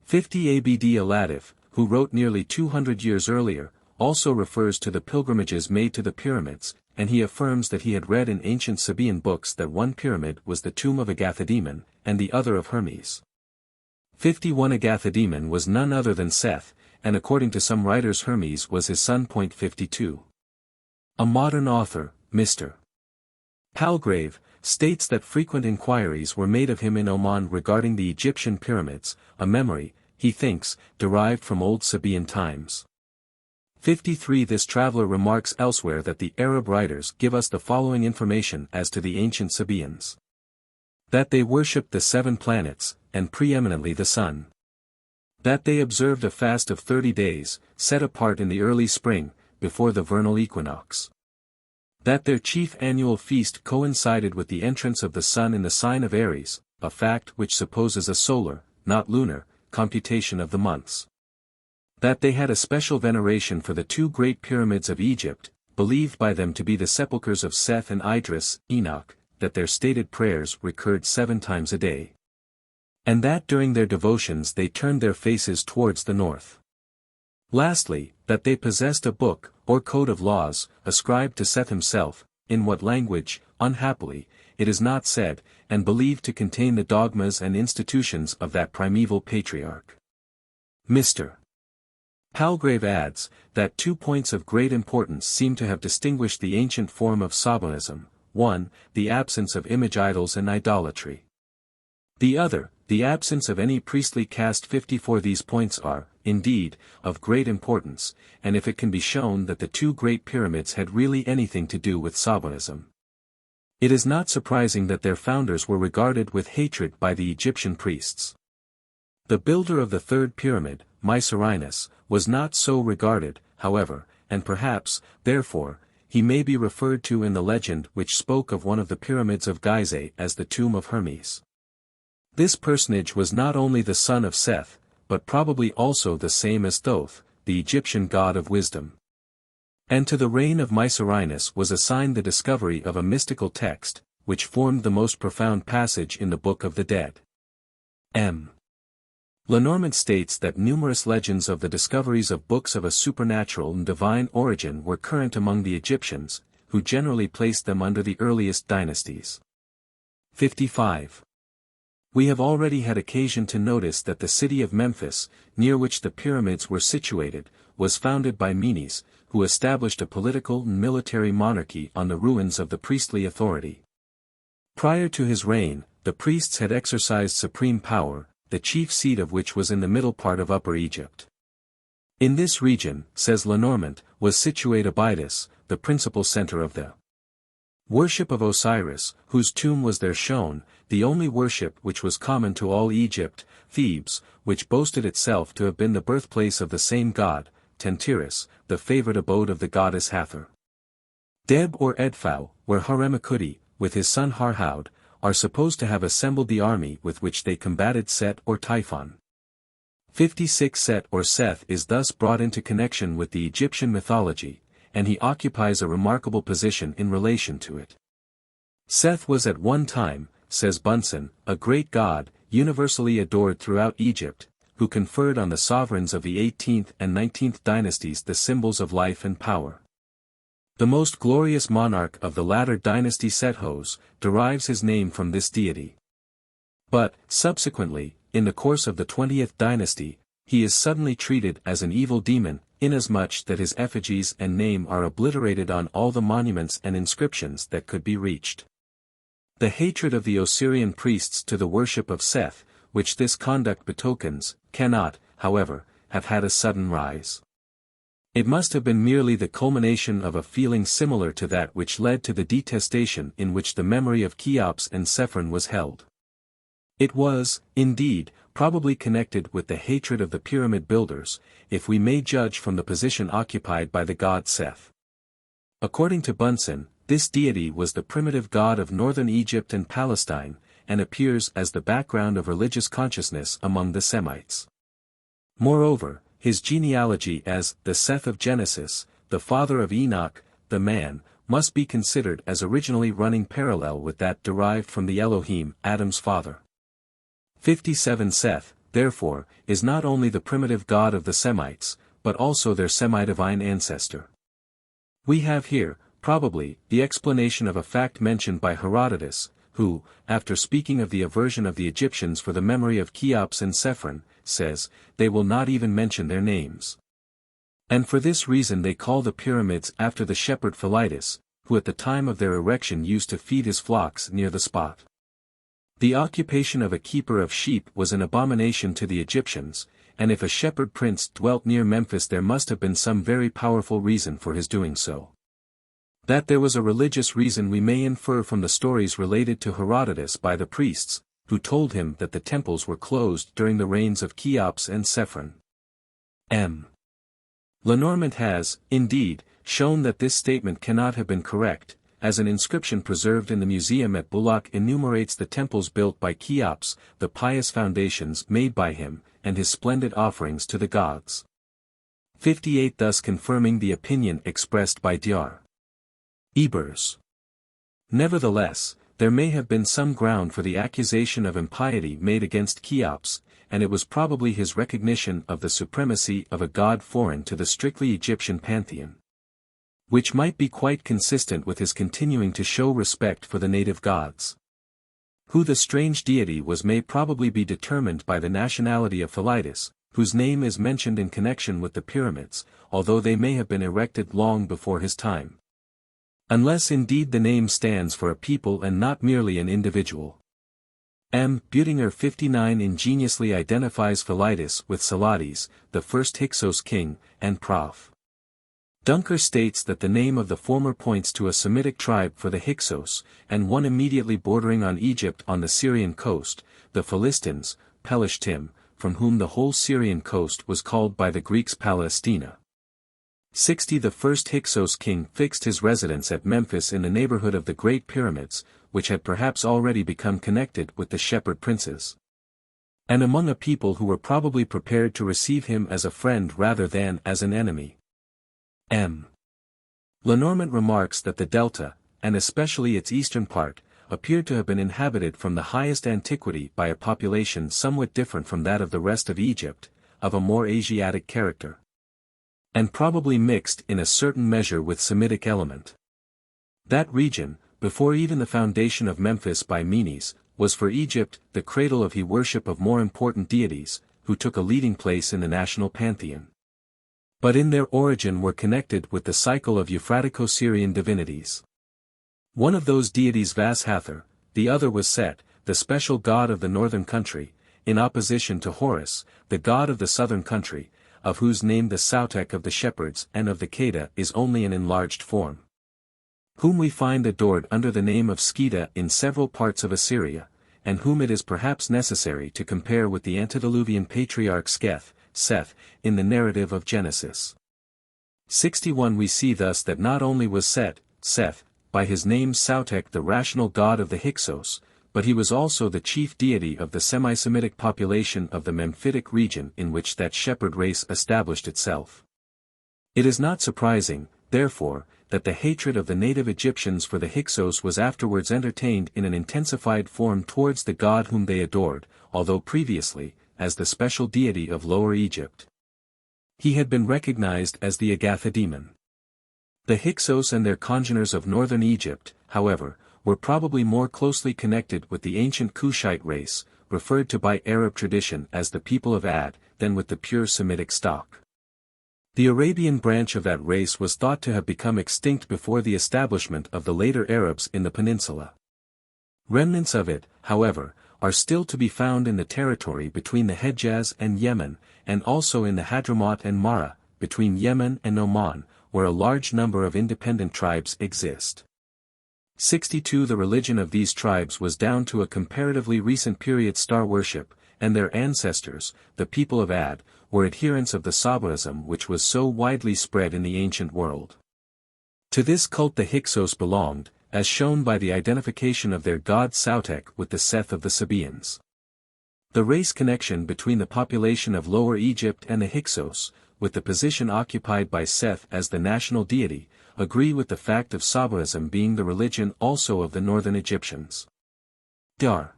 50 Abd Alatif, who wrote nearly 200 years earlier, also refers to the pilgrimages made to the pyramids, and he affirms that he had read in ancient Sabaean books that one pyramid was the tomb of Agathodemon, and the other of Hermes. 51 Agathodemon was none other than Seth, and according to some writers Hermes was his son. 52. A modern author, Mr. Palgrave, states that frequent inquiries were made of him in Oman regarding the Egyptian pyramids, a memory, he thinks, derived from old Sabaean times. 53 This traveler remarks elsewhere that the Arab writers give us the following information as to the ancient Sabaeans. That they worshipped the 7 planets, and preeminently the sun. That they observed a fast of 30 days, set apart in the early spring, before the vernal equinox. That their chief annual feast coincided with the entrance of the sun in the sign of Aries, a fact which supposes a solar, not lunar, computation of the months. That they had a special veneration for the 2 great pyramids of Egypt, believed by them to be the sepulchres of Seth and Idris, Enoch, that their stated prayers recurred 7 times a day. And that during their devotions they turned their faces towards the north. Lastly, that they possessed a book, or code of laws, ascribed to Seth himself, in what language, unhappily, it is not said, and believed to contain the dogmas and institutions of that primeval patriarch. Mr. Palgrave adds, that 2 points of great importance seem to have distinguished the ancient form of Sabaism: 1, the absence of image idols and idolatry. The other, the absence of any priestly caste. 54 These points are, indeed, of great importance, and if it can be shown that the 2 great pyramids had really anything to do with Sabaism, it is not surprising that their founders were regarded with hatred by the Egyptian priests. The builder of the 3rd pyramid, Mycerinus, was not so regarded, however, and perhaps, therefore, he may be referred to in the legend which spoke of one of the pyramids of Giza as the tomb of Hermes. This personage was not only the son of Seth, but probably also the same as Thoth, the Egyptian god of wisdom. And to the reign of Mycerinus was assigned the discovery of a mystical text, which formed the most profound passage in the Book of the Dead. M. Lenormand states that numerous legends of the discoveries of books of a supernatural and divine origin were current among the Egyptians, who generally placed them under the earliest dynasties. 55. We have already had occasion to notice that the city of Memphis, near which the pyramids were situated, was founded by Menes, who established a political and military monarchy on the ruins of the priestly authority. Prior to his reign, the priests had exercised supreme power, the chief seat of which was in the middle part of Upper Egypt. In this region, says Lenormand, was situate Abydos, the principal center of the worship of Osiris, whose tomb was there shown, the only worship which was common to all Egypt, Thebes, which boasted itself to have been the birthplace of the same god, Tentyris, the favorite abode of the goddess Hathor. Deb or Edfou, where Haremikudi, with his son Harhaud, are supposed to have assembled the army with which they combated Set or Typhon. 56 Set or Seth is thus brought into connection with the Egyptian mythology, and he occupies a remarkable position in relation to it. Seth was at one time, says Bunsen, a great god, universally adored throughout Egypt, who conferred on the sovereigns of the 18th and 19th dynasties the symbols of life and power. The most glorious monarch of the latter dynasty Sethos, derives his name from this deity. But, subsequently, in the course of the 20th dynasty, he is suddenly treated as an evil demon, inasmuch that his effigies and name are obliterated on all the monuments and inscriptions that could be reached. The hatred of the Osirian priests to the worship of Seth, which this conduct betokens, cannot, however, have had a sudden rise. It must have been merely the culmination of a feeling similar to that which led to the detestation in which the memory of Cheops and Sephron was held. It was, indeed, probably connected with the hatred of the pyramid builders, if we may judge from the position occupied by the god Seth. According to Bunsen, this deity was the primitive god of northern Egypt and Palestine, and appears as the background of religious consciousness among the Semites. Moreover, his genealogy as the Seth of Genesis, the father of Enoch, the man, must be considered as originally running parallel with that derived from the Elohim, Adam's father. 57 Seth, therefore, is not only the primitive god of the Semites, but also their semi-divine ancestor. We have here, probably, the explanation of a fact mentioned by Herodotus, who, after speaking of the aversion of the Egyptians for the memory of Cheops and Sephron, says, they will not even mention their names. And for this reason they call the pyramids after the shepherd Philetus, who at the time of their erection used to feed his flocks near the spot. The occupation of a keeper of sheep was an abomination to the Egyptians, and if a shepherd prince dwelt near Memphis there must have been some very powerful reason for his doing so. That there was a religious reason we may infer from the stories related to Herodotus by the priests, who told him that the temples were closed during the reigns of Cheops and Sephron. M. Lenormand has, indeed, shown that this statement cannot have been correct, as an inscription preserved in the museum at Bulak enumerates the temples built by Cheops, the pious foundations made by him, and his splendid offerings to the gods. 58 thus confirming the opinion expressed by Dr. Ebers. Nevertheless, there may have been some ground for the accusation of impiety made against Cheops, and it was probably his recognition of the supremacy of a god foreign to the strictly Egyptian pantheon, which might be quite consistent with his continuing to show respect for the native gods. Who the strange deity was may probably be determined by the nationality of Philetus, whose name is mentioned in connection with the pyramids, although they may have been erected long before his time. Unless indeed the name stands for a people and not merely an individual. M. Buetinger 59 ingeniously identifies Philetus with Salates, the first Hyksos king, and Prof. Dunker states that the name of the former points to a Semitic tribe for the Hyksos, and one immediately bordering on Egypt on the Syrian coast, the Philistines, Pelishtim, from whom the whole Syrian coast was called by the Greeks Palestina. 60 The first Hyksos king fixed his residence at Memphis in the neighborhood of the Great Pyramids, which had perhaps already become connected with the shepherd princes, and among a people who were probably prepared to receive him as a friend rather than as an enemy. M. Lenormand remarks that the delta, and especially its eastern part, appeared to have been inhabited from the highest antiquity by a population somewhat different from that of the rest of Egypt, of a more Asiatic character, and probably mixed in a certain measure with Semitic element. That region, before even the foundation of Memphis by Menes, was for Egypt the cradle of the worship of more important deities, who took a leading place in the national pantheon, but in their origin were connected with the cycle of Euphratico-Syrian divinities. One of those deities Vas Hathor, the other was Set, the special god of the northern country, in opposition to Horus, the god of the southern country, of whose name the Sautek of the shepherds and of the Kheda is only an enlarged form, whom we find adored under the name of Skida in several parts of Assyria, and whom it is perhaps necessary to compare with the antediluvian patriarch Seth, in the narrative of Genesis. 61 We see thus that not only was Seth, by his name Sautek the rational god of the Hyksos, but he was also the chief deity of the semi-Semitic population of the Memphitic region in which that shepherd race established itself. It is not surprising, therefore, that the hatred of the native Egyptians for the Hyksos was afterwards entertained in an intensified form towards the god whom they adored, although previously, as the special deity of Lower Egypt, he had been recognized as the Agatha demon. The Hyksos and their congeners of northern Egypt, however, were probably more closely connected with the ancient Kushite race, referred to by Arab tradition as the people of Ad, than with the pure Semitic stock. The Arabian branch of that race was thought to have become extinct before the establishment of the later Arabs in the peninsula. Remnants of it, however, are still to be found in the territory between the Hejaz and Yemen, and also in the Hadramaut and Mara, between Yemen and Oman, where a large number of independent tribes exist. 62 The religion of these tribes was down to a comparatively recent period star worship, and their ancestors, the people of Ad, were adherents of the Sabaism which was so widely spread in the ancient world. To this cult the Hyksos belonged, as shown by the identification of their god Sautek with the Seth of the Sabaeans. The race connection between the population of Lower Egypt and the Hyksos, with the position occupied by Seth as the national deity, agree with the fact of Sabaism being the religion also of the northern Egyptians. Dar.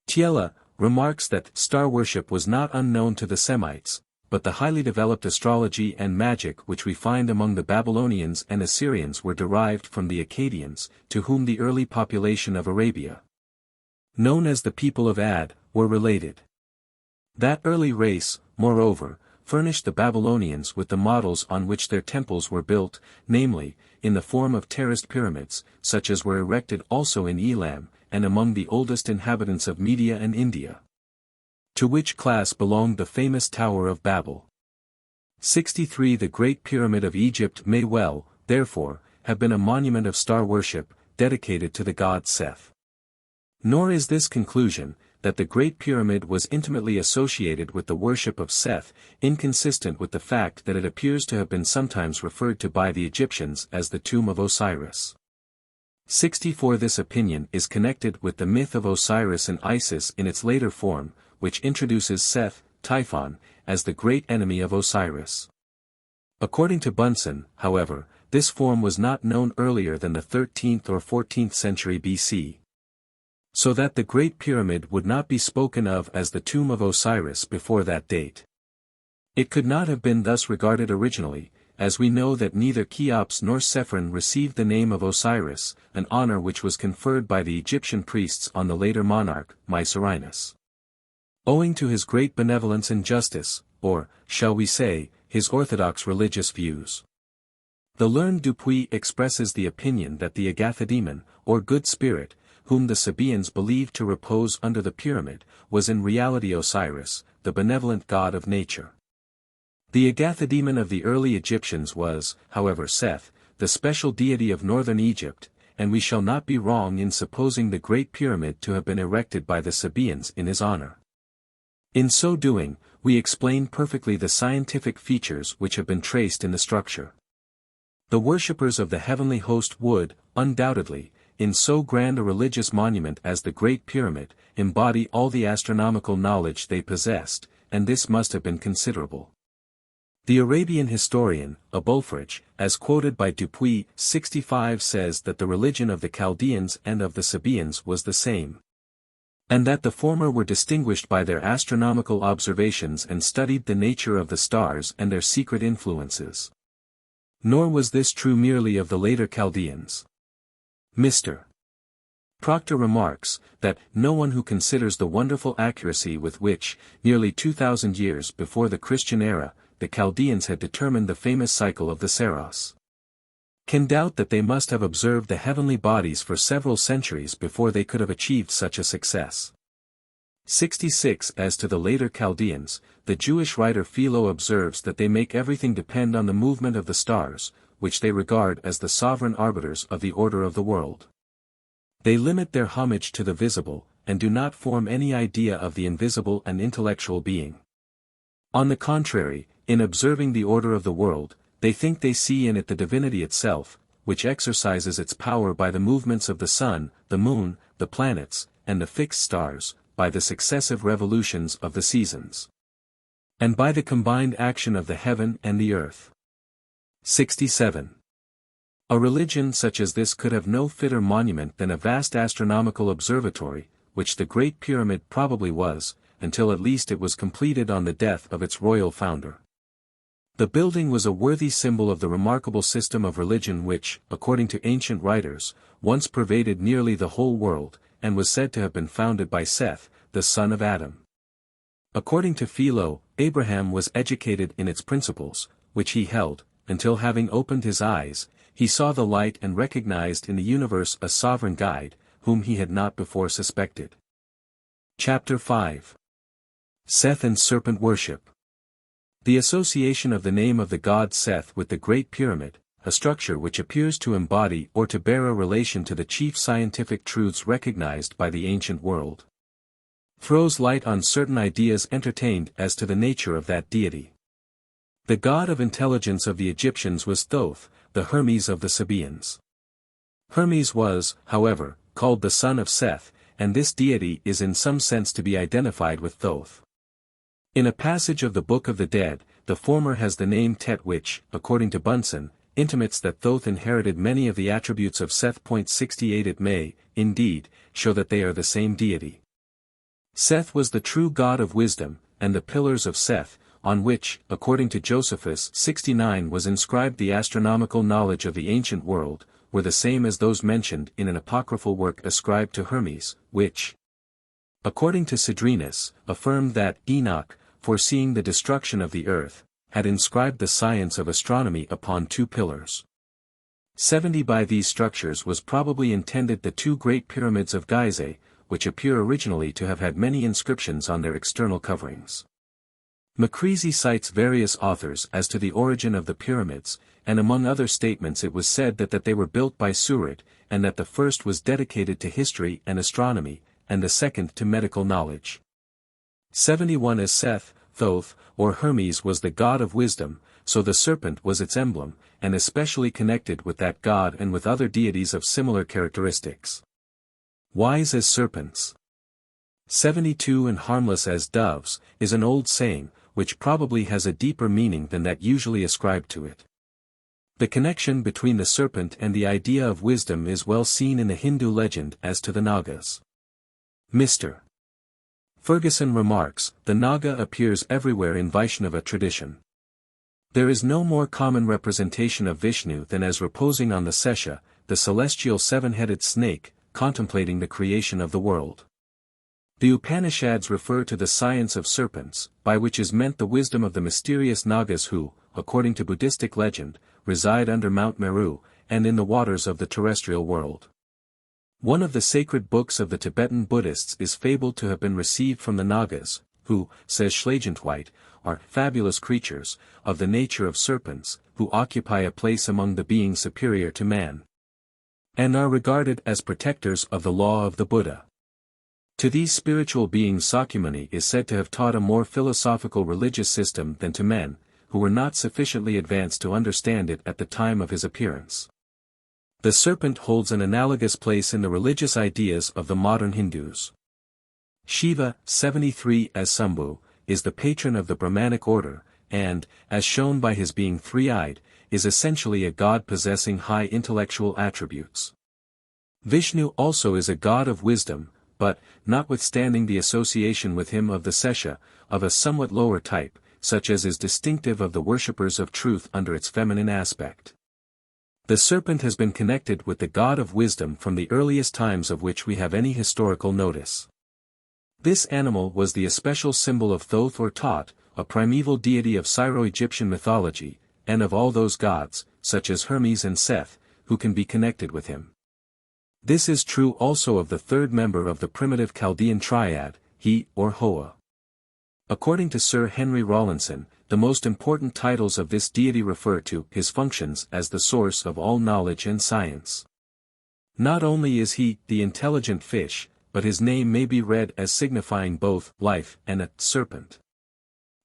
Tiela, remarks that star worship was not unknown to the Semites, but the highly developed astrology and magic which we find among the Babylonians and Assyrians were derived from the Akkadians, to whom the early population of Arabia, known as the people of Ad, were related. That early race, moreover, furnished the Babylonians with the models on which their temples were built, namely, in the form of terraced pyramids, such as were erected also in Elam, and among the oldest inhabitants of Media and India. To which class belonged the famous Tower of Babel. 63 The Great Pyramid of Egypt may well, therefore, have been a monument of star worship, dedicated to the god Seth. Nor is this conclusion, that the Great Pyramid was intimately associated with the worship of Seth, inconsistent with the fact that it appears to have been sometimes referred to by the Egyptians as the tomb of Osiris. 64 This opinion is connected with the myth of Osiris and Isis in its later form, which introduces Seth, Typhon, as the great enemy of Osiris. According to Bunsen, however, this form was not known earlier than the 13th or 14th century BC. So that the Great Pyramid would not be spoken of as the tomb of Osiris before that date. It could not have been thus regarded originally, as we know that neither Cheops nor Sephron received the name of Osiris, an honor which was conferred by the Egyptian priests on the later monarch, Mycerinus. Owing to his great benevolence and justice, or, shall we say, his orthodox religious views. The learned Dupuy expresses the opinion that the Agathidemon, or good spirit, whom the Sabaeans believed to repose under the pyramid, was in reality Osiris, the benevolent god of nature. The Agathidemon of the early Egyptians was, however, Seth, the special deity of northern Egypt, and we shall not be wrong in supposing the Great Pyramid to have been erected by the Sabaeans in his honor. In so doing, we explain perfectly the scientific features which have been traced in the structure. The worshippers of the heavenly host would, undoubtedly, in so grand a religious monument as the Great Pyramid, embody all the astronomical knowledge they possessed, and this must have been considerable. The Arabian historian, Abulfrage, as quoted by Dupuy, 65 says that the religion of the Chaldeans and of the Sabaeans was the same, and that the former were distinguished by their astronomical observations and studied the nature of the stars and their secret influences. Nor was this true merely of the later Chaldeans. Mr. Proctor remarks, that no one who considers the wonderful accuracy with which, nearly 2,000 years before the Christian era, the Chaldeans had determined the famous cycle of the Saros, can doubt that they must have observed the heavenly bodies for several centuries before they could have achieved such a success. 66 As to the later Chaldeans, the Jewish writer Philo observes that they make everything depend on the movement of the stars, which they regard as the sovereign arbiters of the order of the world. They limit their homage to the visible, and do not form any idea of the invisible and intellectual being. On the contrary, in observing the order of the world, they think they see in it the divinity itself, which exercises its power by the movements of the sun, the moon, the planets, and the fixed stars, by the successive revolutions of the seasons, and by the combined action of the heaven and the earth. 67. A religion such as this could have no fitter monument than a vast astronomical observatory, which the Great Pyramid probably was, until at least it was completed on the death of its royal founder. The building was a worthy symbol of the remarkable system of religion which, according to ancient writers, once pervaded nearly the whole world, and was said to have been founded by Seth, the son of Adam. According to Philo, Abraham was educated in its principles, which he held, until having opened his eyes, he saw the light and recognized in the universe a sovereign guide, whom he had not before suspected. Chapter 5. Seth and Serpent Worship. The association of the name of the god Seth with the Great Pyramid, a structure which appears to embody or to bear a relation to the chief scientific truths recognized by the ancient world, throws light on certain ideas entertained as to the nature of that deity. The god of intelligence of the Egyptians was Thoth, the Hermes of the Sabaeans. Hermes was, however, called the son of Seth, and this deity is in some sense to be identified with Thoth. In a passage of the Book of the Dead, the former has the name Tet which, according to Bunsen, intimates that Thoth inherited many of the attributes of Seth. 68 It may, indeed, show that they are the same deity. Seth was the true god of wisdom, and the pillars of Seth, on which, according to Josephus 69 was inscribed the astronomical knowledge of the ancient world, were the same as those mentioned in an apocryphal work ascribed to Hermes, which, according to Cedrenus, affirmed that Enoch, foreseeing the destruction of the earth, had inscribed the science of astronomy upon 2 pillars. 70 by these structures was probably intended the 2 Great Pyramids of Giza, which appear originally to have had many inscriptions on their external coverings. Macrezy cites various authors as to the origin of the pyramids, and among other statements it was said that they were built by Surid, and that the first was dedicated to history and astronomy, and the second to medical knowledge. 71 as Seth, Thoth, or Hermes was the god of wisdom, so the serpent was its emblem, and especially connected with that god and with other deities of similar characteristics. Wise as serpents. 72 and harmless as doves, is an old saying, which probably has a deeper meaning than that usually ascribed to it. The connection between the serpent and the idea of wisdom is well seen in the Hindu legend as to the Nagas. Mr. Ferguson remarks, the Naga appears everywhere in Vaishnava tradition. There is no more common representation of Vishnu than as reposing on the Sesha, the celestial 7-headed snake, contemplating the creation of the world. The Upanishads refer to the science of serpents, by which is meant the wisdom of the mysterious Nagas who, according to Buddhistic legend, reside under Mount Meru, and in the waters of the terrestrial world. One of the sacred books of the Tibetan Buddhists is fabled to have been received from the Nagas, who, says Schlagentweit, are fabulous creatures, of the nature of serpents, who occupy a place among the beings superior to man, and are regarded as protectors of the law of the Buddha. To these spiritual beings Sakyamuni is said to have taught a more philosophical religious system than to men, who were not sufficiently advanced to understand it at the time of his appearance. The serpent holds an analogous place in the religious ideas of the modern Hindus. Shiva, 73 as Sambhu, is the patron of the Brahmanic order, and, as shown by his being 3-eyed, is essentially a god possessing high intellectual attributes. Vishnu also is a god of wisdom, but, notwithstanding the association with him of the Sesha, of a somewhat lower type, such as is distinctive of the worshippers of truth under its feminine aspect. The serpent has been connected with the god of wisdom from the earliest times of which we have any historical notice. This animal was the especial symbol of Thoth or Tot, a primeval deity of Syro-Egyptian mythology, and of all those gods, such as Hermes and Seth, who can be connected with him. This is true also of the third member of the primitive Chaldean triad, He or Hoa. According to Sir Henry Rawlinson, the most important titles of this deity refer to his functions as the source of all knowledge and science. Not only is he the intelligent fish, but his name may be read as signifying both life and a serpent.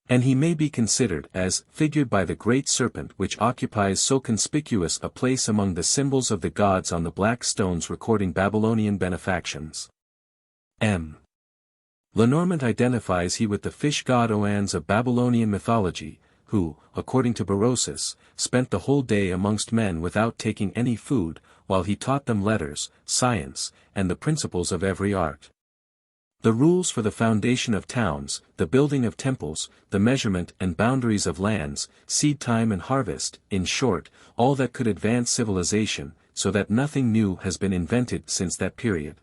And he may be considered as figured by the great serpent which occupies so conspicuous a place among the symbols of the gods on the black stones recording Babylonian benefactions. M. Lenormand identifies he with the fish god Oannes of Babylonian mythology, who, according to Berosus, spent the whole day amongst men without taking any food, while he taught them letters, science, and the principles of every art. The rules for the foundation of towns, the building of temples, the measurement and boundaries of lands, seed time and harvest, in short, all that could advance civilization, so that nothing new has been invented since that period.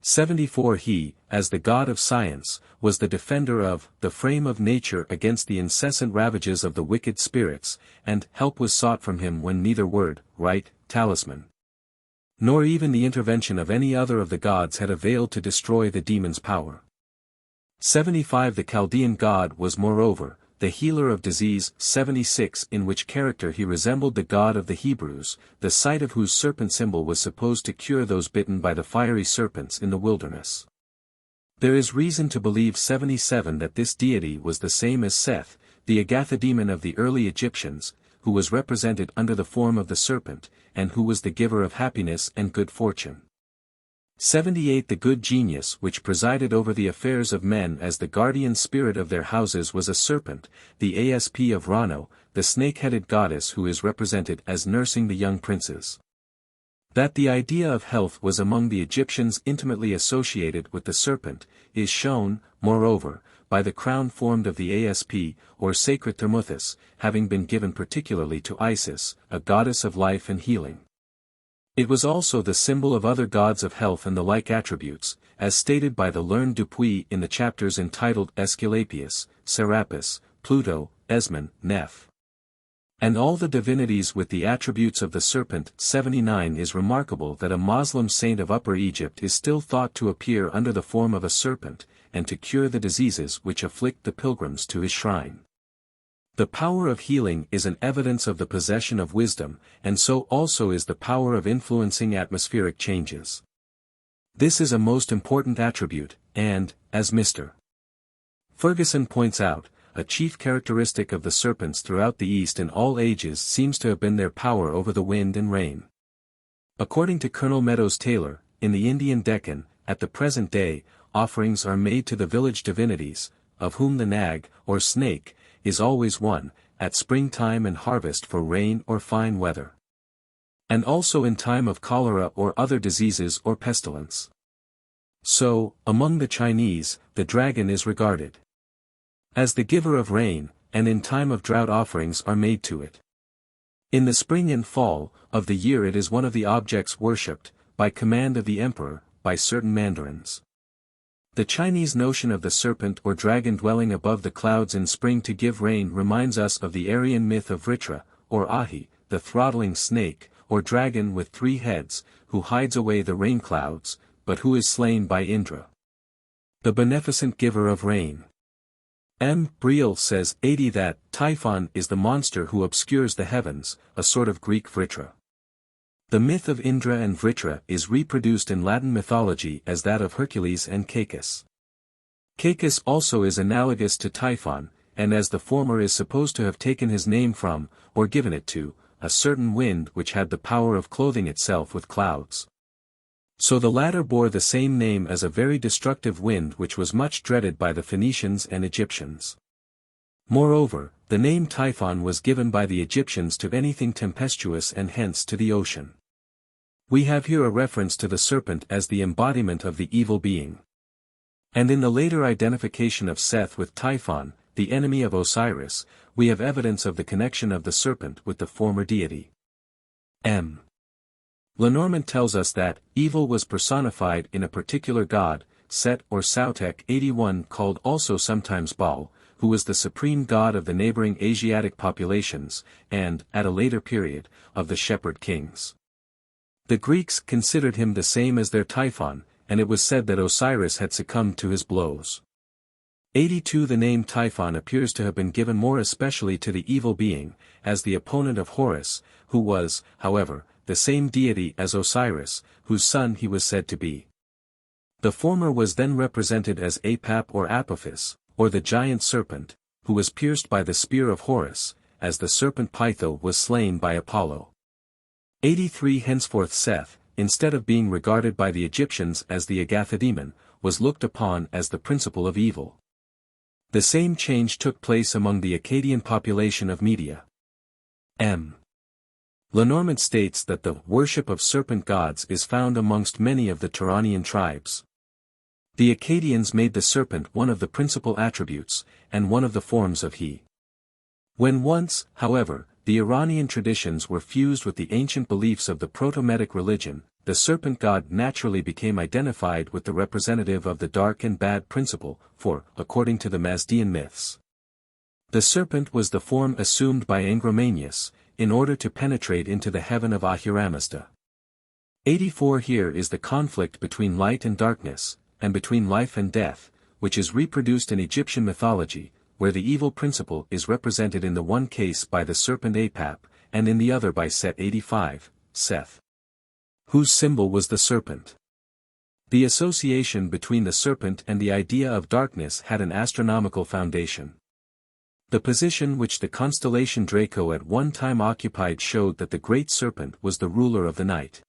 74 He, as the god of science, was the defender of the frame of nature against the incessant ravages of the wicked spirits, and help was sought from him when neither word, right, talisman, nor even the intervention of any other of the gods had availed to destroy the demon's power. 75 The Chaldean god was moreover, the healer of disease. 76 In which character he resembled the god of the Hebrews, the sight of whose serpent symbol was supposed to cure those bitten by the fiery serpents in the wilderness. There is reason to believe 77 that this deity was the same as Seth, the Agatha demon of the early Egyptians, who was represented under the form of the serpent, and who was the giver of happiness and good fortune. 78 The good genius which presided over the affairs of men as the guardian spirit of their houses was a serpent, the Asp of Rano, the snake-headed goddess who is represented as nursing the young princes. That the idea of health was among the Egyptians intimately associated with the serpent, is shown, moreover, by the crown formed of the asp, or sacred thermuthis, having been given particularly to Isis, a goddess of life and healing. It was also the symbol of other gods of health and the like attributes, as stated by the learned Dupuy in the chapters entitled Aesculapius, Serapis, Pluto, Esmon, Neph. And all the divinities with the attributes of the serpent. 79 is remarkable that a Moslem saint of Upper Egypt is still thought to appear under the form of a serpent, and to cure the diseases which afflict the pilgrims to his shrine. The power of healing is an evidence of the possession of wisdom, and so also is the power of influencing atmospheric changes. This is a most important attribute, and, as Mr. Ferguson points out, a chief characteristic of the serpents throughout the East in all ages seems to have been their power over the wind and rain. According to Colonel Meadows Taylor, in the Indian Deccan, at the present day, offerings are made to the village divinities, of whom the nag, or snake, is always one, at springtime and harvest for rain or fine weather. And also in time of cholera or other diseases or pestilence. So, among the Chinese, the dragon is regarded as the giver of rain, and in time of drought offerings are made to it. In the spring and fall of the year it is one of the objects worshipped, by command of the emperor, by certain mandarins. The Chinese notion of the serpent or dragon dwelling above the clouds in spring to give rain reminds us of the Aryan myth of Vritra, or Ahi, the throttling snake, or dragon with 3 heads, who hides away the rain clouds, but who is slain by Indra, the beneficent giver of rain. M. Briel says 80 that Typhon is the monster who obscures the heavens, a sort of Greek Vritra. The myth of Indra and Vritra is reproduced in Latin mythology as that of Hercules and Cacus. Cacus also is analogous to Typhon, and as the former is supposed to have taken his name from, or given it to, a certain wind which had the power of clothing itself with clouds. So the latter bore the same name as a very destructive wind which was much dreaded by the Phoenicians and Egyptians. Moreover, the name Typhon was given by the Egyptians to anything tempestuous and hence to the ocean. We have here a reference to the serpent as the embodiment of the evil being. And in the later identification of Seth with Typhon, the enemy of Osiris, we have evidence of the connection of the serpent with the former deity. M. Lenormand tells us that, evil was personified in a particular god, Set or Sautek 81 called also sometimes Baal, who was the supreme god of the neighboring Asiatic populations, and, at a later period, of the shepherd kings. The Greeks considered him the same as their Typhon, and it was said that Osiris had succumbed to his blows. 82 The name Typhon appears to have been given more especially to the evil being, as the opponent of Horus, who was, however, the same deity as Osiris, whose son he was said to be. The former was then represented as Apap or Apophis, or the giant serpent, who was pierced by the spear of Horus, as the serpent Pytho was slain by Apollo. 83 Henceforth Seth, instead of being regarded by the Egyptians as the Agathidemon, was looked upon as the principle of evil. The same change took place among the Akkadian population of Media. M. Lenormand states that the worship of serpent gods is found amongst many of the Turanian tribes. The Akkadians made the serpent one of the principal attributes, and one of the forms of he. When once, however, the Iranian traditions were fused with the ancient beliefs of the Proto-Medic religion, the serpent god naturally became identified with the representative of the dark and bad principle, for, according to the Mazdean myths, the serpent was the form assumed by Angramanius, in order to penetrate into the heaven of Ahura-Mazda. 84 Here is the conflict between light and darkness, and between life and death, which is reproduced in Egyptian mythology, where the evil principle is represented in the one case by the serpent Apap, and in the other by Set 85, Seth, whose symbol was the serpent. The association between the serpent and the idea of darkness had an astronomical foundation. The position which the constellation Draco at one time occupied showed that the great serpent was the ruler of the night.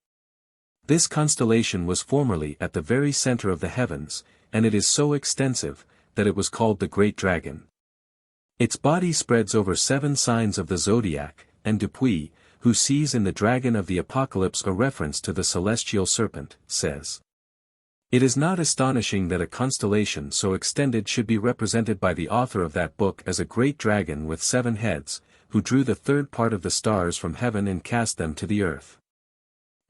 This constellation was formerly at the very center of the heavens, and it is so extensive, that it was called the Great Dragon. Its body spreads over 7 signs of the zodiac, and Dupuy, who sees in the dragon of the Apocalypse a reference to the celestial serpent, says, "It is not astonishing that a constellation so extended should be represented by the author of that book as a great dragon with 7 heads, who drew the third part of the stars from heaven and cast them to the earth."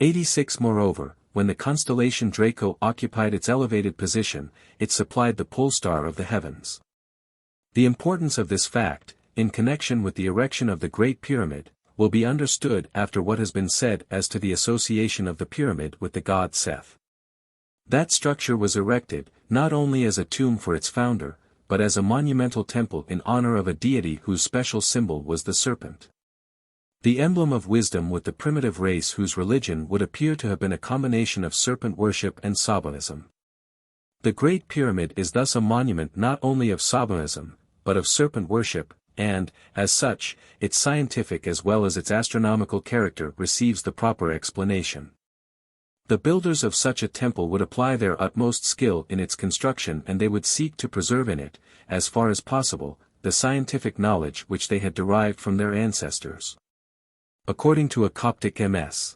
86 Moreover, when the constellation Draco occupied its elevated position, it supplied the pole star of the heavens. The importance of this fact, in connection with the erection of the Great Pyramid, will be understood after what has been said as to the association of the pyramid with the god Seth. That structure was erected, not only as a tomb for its founder, but as a monumental temple in honor of a deity whose special symbol was the serpent. The emblem of wisdom with the primitive race whose religion would appear to have been a combination of serpent worship and Sabaism. The Great Pyramid is thus a monument not only of Sabaism, but of serpent worship, and, as such, its scientific as well as its astronomical character receives the proper explanation. The builders of such a temple would apply their utmost skill in its construction, and they would seek to preserve in it, as far as possible, the scientific knowledge which they had derived from their ancestors. According to a Coptic MS.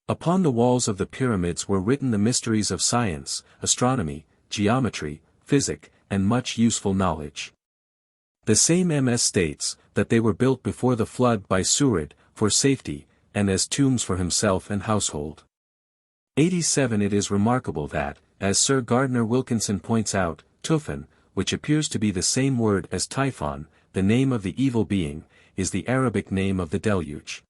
Upon the walls of the pyramids were written the mysteries of science, astronomy, geometry, physics, and much useful knowledge. The same MS states, that they were built before the flood by Surid, for safety, and as tombs for himself and household. 87 It is remarkable that, as Sir Gardner Wilkinson points out, Tufan, which appears to be the same word as Typhon, the name of the evil being, is the Arabic name of the deluge.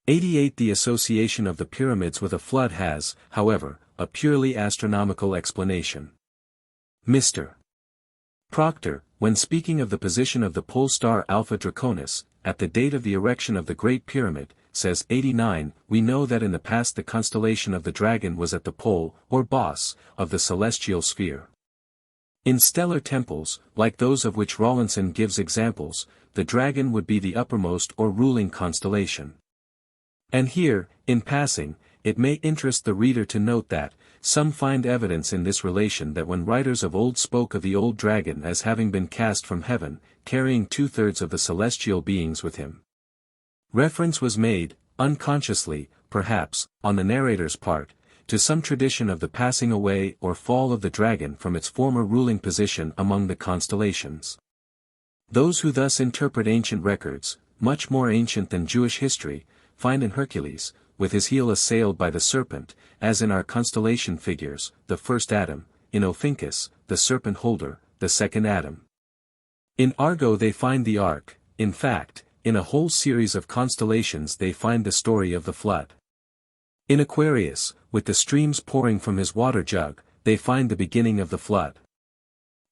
88 The association of the pyramids with a flood has, however, a purely astronomical explanation. Mr. Proctor, when speaking of the position of the pole star Alpha Draconis, at the date of the erection of the Great Pyramid, says 89, we know that in the past the constellation of the dragon was at the pole, or boss, of the celestial sphere. In stellar temples, like those of which Rawlinson gives examples, the dragon would be the uppermost or ruling constellation. And here, in passing, it may interest the reader to note that, some find evidence in this relation that when writers of old spoke of the old dragon as having been cast from heaven, carrying 2/3 of the celestial beings with him. Reference was made, unconsciously, perhaps, on the narrator's part, to some tradition of the passing away or fall of the dragon from its former ruling position among the constellations. Those who thus interpret ancient records, much more ancient than Jewish history, find in Hercules, with his heel assailed by the serpent, as in our constellation figures, the first Adam, in Ophiuchus, the serpent holder, the second Adam. In Argo they find the ark, in fact, in a whole series of constellations they find the story of the flood. In Aquarius, with the streams pouring from his water jug, they find the beginning of the flood.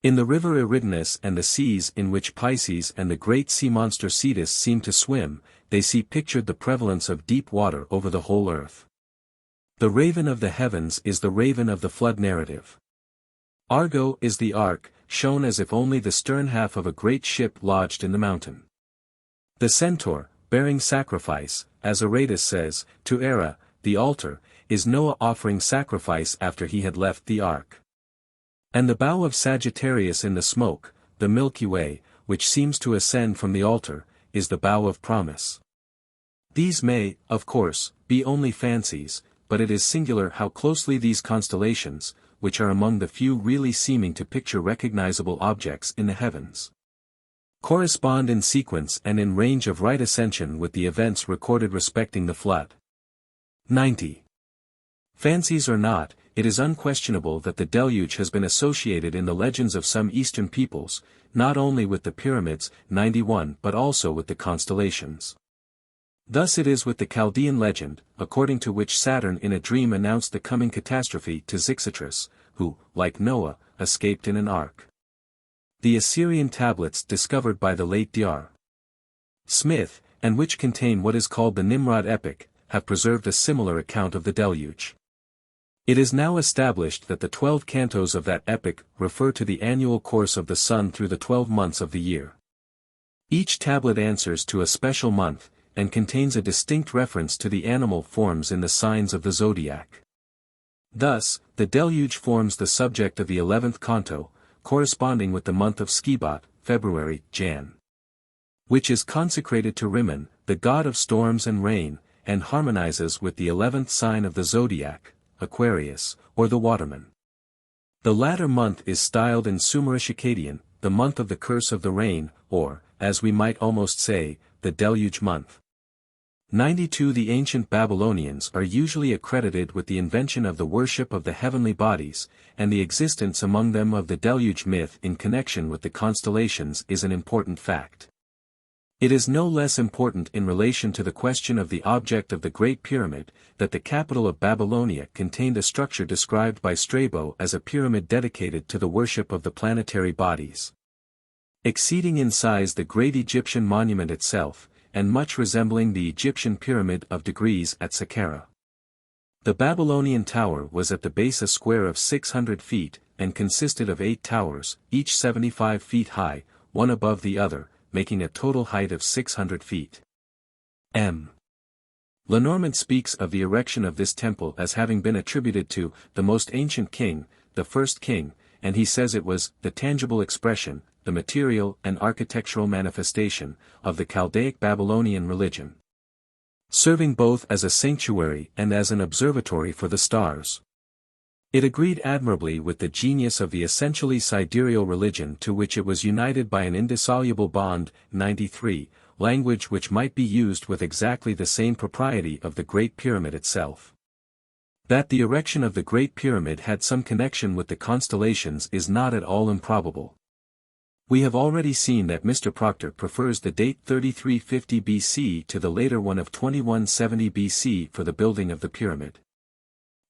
In the river Eridanus and the seas in which Pisces and the great sea monster Cetus seem to swim, they see pictured the prevalence of deep water over the whole earth. The raven of the heavens is the raven of the flood narrative. Argo is the ark, shown as if only the stern half of a great ship lodged in the mountain. The centaur, bearing sacrifice, as Aratus says, to Hera, the altar, is Noah offering sacrifice after he had left the ark. And the bow of Sagittarius in the smoke, the Milky Way, which seems to ascend from the altar, is the bow of promise. These may, of course, be only fancies, but it is singular how closely these constellations, which are among the few really seeming to picture recognizable objects in the heavens, correspond in sequence and in range of right ascension with the events recorded respecting the flood. 90. Fancies or not, it is unquestionable that the deluge has been associated in the legends of some Eastern peoples, not only with the pyramids, 91, but also with the constellations. Thus it is with the Chaldean legend, according to which Saturn in a dream announced the coming catastrophe to Xixxetris, who, like Noah, escaped in an ark. The Assyrian tablets discovered by the late Dr. Smith, and which contain what is called the Nimrod epic, have preserved a similar account of the deluge. It is now established that the 12 cantos of that epic refer to the annual course of the sun through the 12 months of the year. Each tablet answers to a special month, and contains a distinct reference to the animal forms in the signs of the zodiac. Thus, the deluge forms the subject of the 11th canto, corresponding with the month of Skebat, February, Jan. which is consecrated to Rimmon, the god of storms and rain, and harmonizes with the 11th sign of the zodiac, Aquarius, or the waterman. The latter month is styled in Sumerish Akkadian, the month of the curse of the rain, or, as we might almost say, the deluge month. 92 The ancient Babylonians are usually accredited with the invention of the worship of the heavenly bodies, and the existence among them of the deluge myth in connection with the constellations is an important fact. It is no less important in relation to the question of the object of the Great Pyramid, that the capital of Babylonia contained a structure described by Strabo as a pyramid dedicated to the worship of the planetary bodies. Exceeding in size the great Egyptian monument itself, and much resembling the Egyptian pyramid of degrees at Saqqara. The Babylonian tower was at the base a square of 600 feet, and consisted of 8 towers, each 75 feet high, one above the other, making a total height of 600 feet. M. Lenormand speaks of the erection of this temple as having been attributed to the most ancient king, the first king, and he says it was the tangible expression, the material and architectural manifestation, of the Chaldaic Babylonian religion, serving both as a sanctuary and as an observatory for the stars. It agreed admirably with the genius of the essentially sidereal religion to which it was united by an indissoluble bond. 93, language which might be used with exactly the same propriety of the Great Pyramid itself. That the erection of the Great Pyramid had some connection with the constellations is not at all improbable. We have already seen that Mr. Proctor prefers the date 3350 BC to the later one of 2170 BC for the building of the pyramid.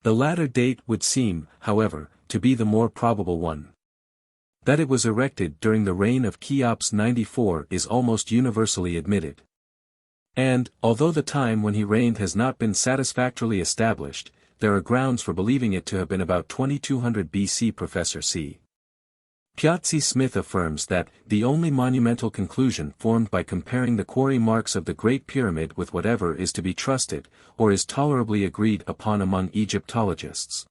The latter date would seem, however, to be the more probable one. That it was erected during the reign of Cheops 94 is almost universally admitted. And, although the time when he reigned has not been satisfactorily established, there are grounds for believing it to have been about 2200 BC. Professor C. Piazzi Smith affirms that the only monumental conclusion formed by comparing the quarry marks of the Great Pyramid with whatever is to be trusted, or is tolerably agreed upon among Egyptologists,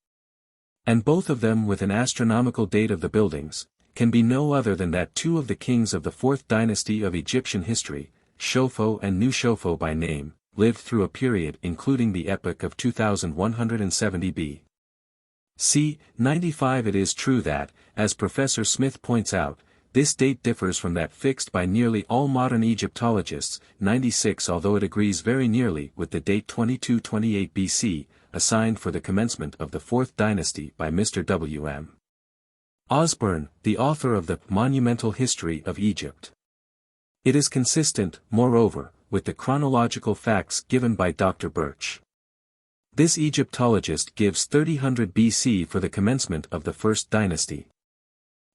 and both of them with an astronomical date of the buildings, can be no other than that 2 of the kings of the 4th dynasty of Egyptian history, Shofo and Nushofo by name, lived through a period including the epoch of 2170 B.C. 95. It is true that, as Professor Smith points out, this date differs from that fixed by nearly all modern Egyptologists. 96. Although it agrees very nearly with the date 2228 BC, assigned for the commencement of the 4th dynasty by Mr. W.M. Osborne, the author of the Monumental History of Egypt. It is consistent, moreover, with the chronological facts given by Dr. Birch. This Egyptologist gives 3000 BC for the commencement of the 1st dynasty.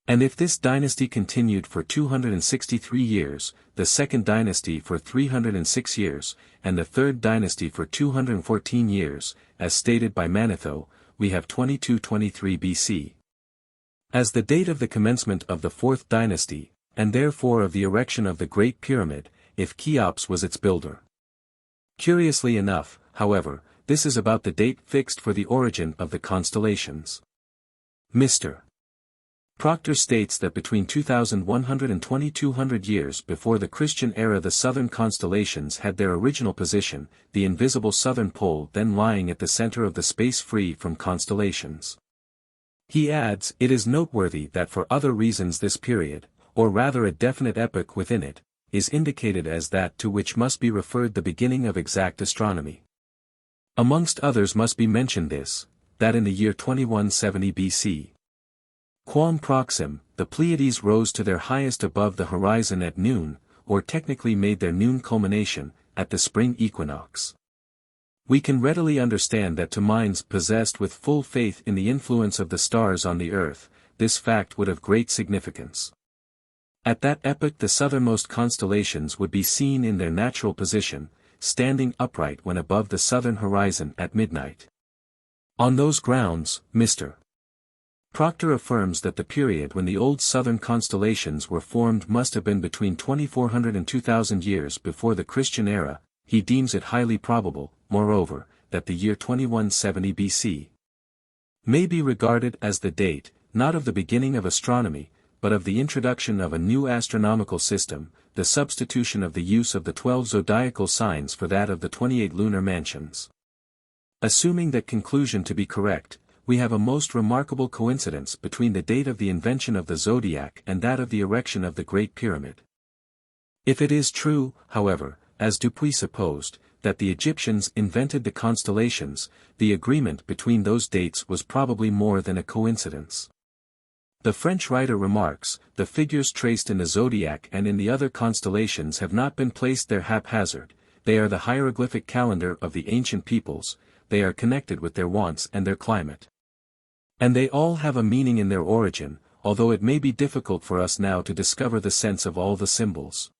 And if this dynasty continued for 263 years, the 2nd dynasty for 306 years, and the 3rd dynasty for 214 years, as stated by Manetho, we have 2223 BC. As the date of the commencement of the 4th dynasty, and therefore of the erection of the Great Pyramid, if Cheops was its builder. Curiously enough, however, this is about the date fixed for the origin of the constellations. Mr. Proctor states that between 2100 and 2200 years before the Christian era the southern constellations had their original position, the invisible southern pole then lying at the center of the space free from constellations. He adds, it is noteworthy that for other reasons this period, or rather a definite epoch within it, is indicated as that to which must be referred the beginning of exact astronomy. Amongst others must be mentioned this, that in the year 2170 BC, Quam proxim, the Pleiades rose to their highest above the horizon at noon, or technically made their noon culmination, at the spring equinox. We can readily understand that to minds possessed with full faith in the influence of the stars on the earth, this fact would have great significance. At that epoch the southernmost constellations would be seen in their natural position, standing upright when above the southern horizon at midnight. On those grounds, Mr. Proctor affirms that the period when the old southern constellations were formed must have been between 2400 and 2000 years before the Christian era. He deems it highly probable, moreover, that the year 2170 BC may be regarded as the date, not of the beginning of astronomy, but of the introduction of a new astronomical system, the substitution of the use of the 12 zodiacal signs for that of the 28 lunar mansions. Assuming that conclusion to be correct, we have a most remarkable coincidence between the date of the invention of the zodiac and that of the erection of the Great Pyramid. If it is true, however, as Dupuy supposed, that the Egyptians invented the constellations, the agreement between those dates was probably more than a coincidence. The French writer remarks, the figures traced in the zodiac and in the other constellations have not been placed there haphazard, they are the hieroglyphic calendar of the ancient peoples, they are connected with their wants and their climate. And they all have a meaning in their origin, although it may be difficult for us now to discover the sense of all the symbols.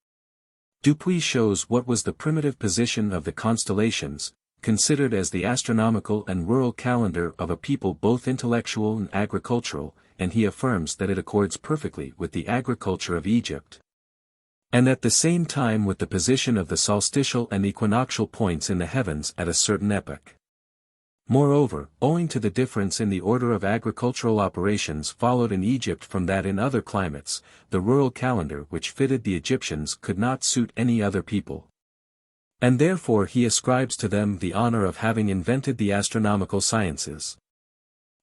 Dupuy shows what was the primitive position of the constellations, considered as the astronomical and rural calendar of a people both intellectual and agricultural, and he affirms that it accords perfectly with the agriculture of Egypt. And at the same time with the position of the solstitial and equinoctial points in the heavens at a certain epoch. Moreover, owing to the difference in the order of agricultural operations followed in Egypt from that in other climates, the rural calendar which fitted the Egyptians could not suit any other people. And therefore he ascribes to them the honor of having invented the astronomical sciences.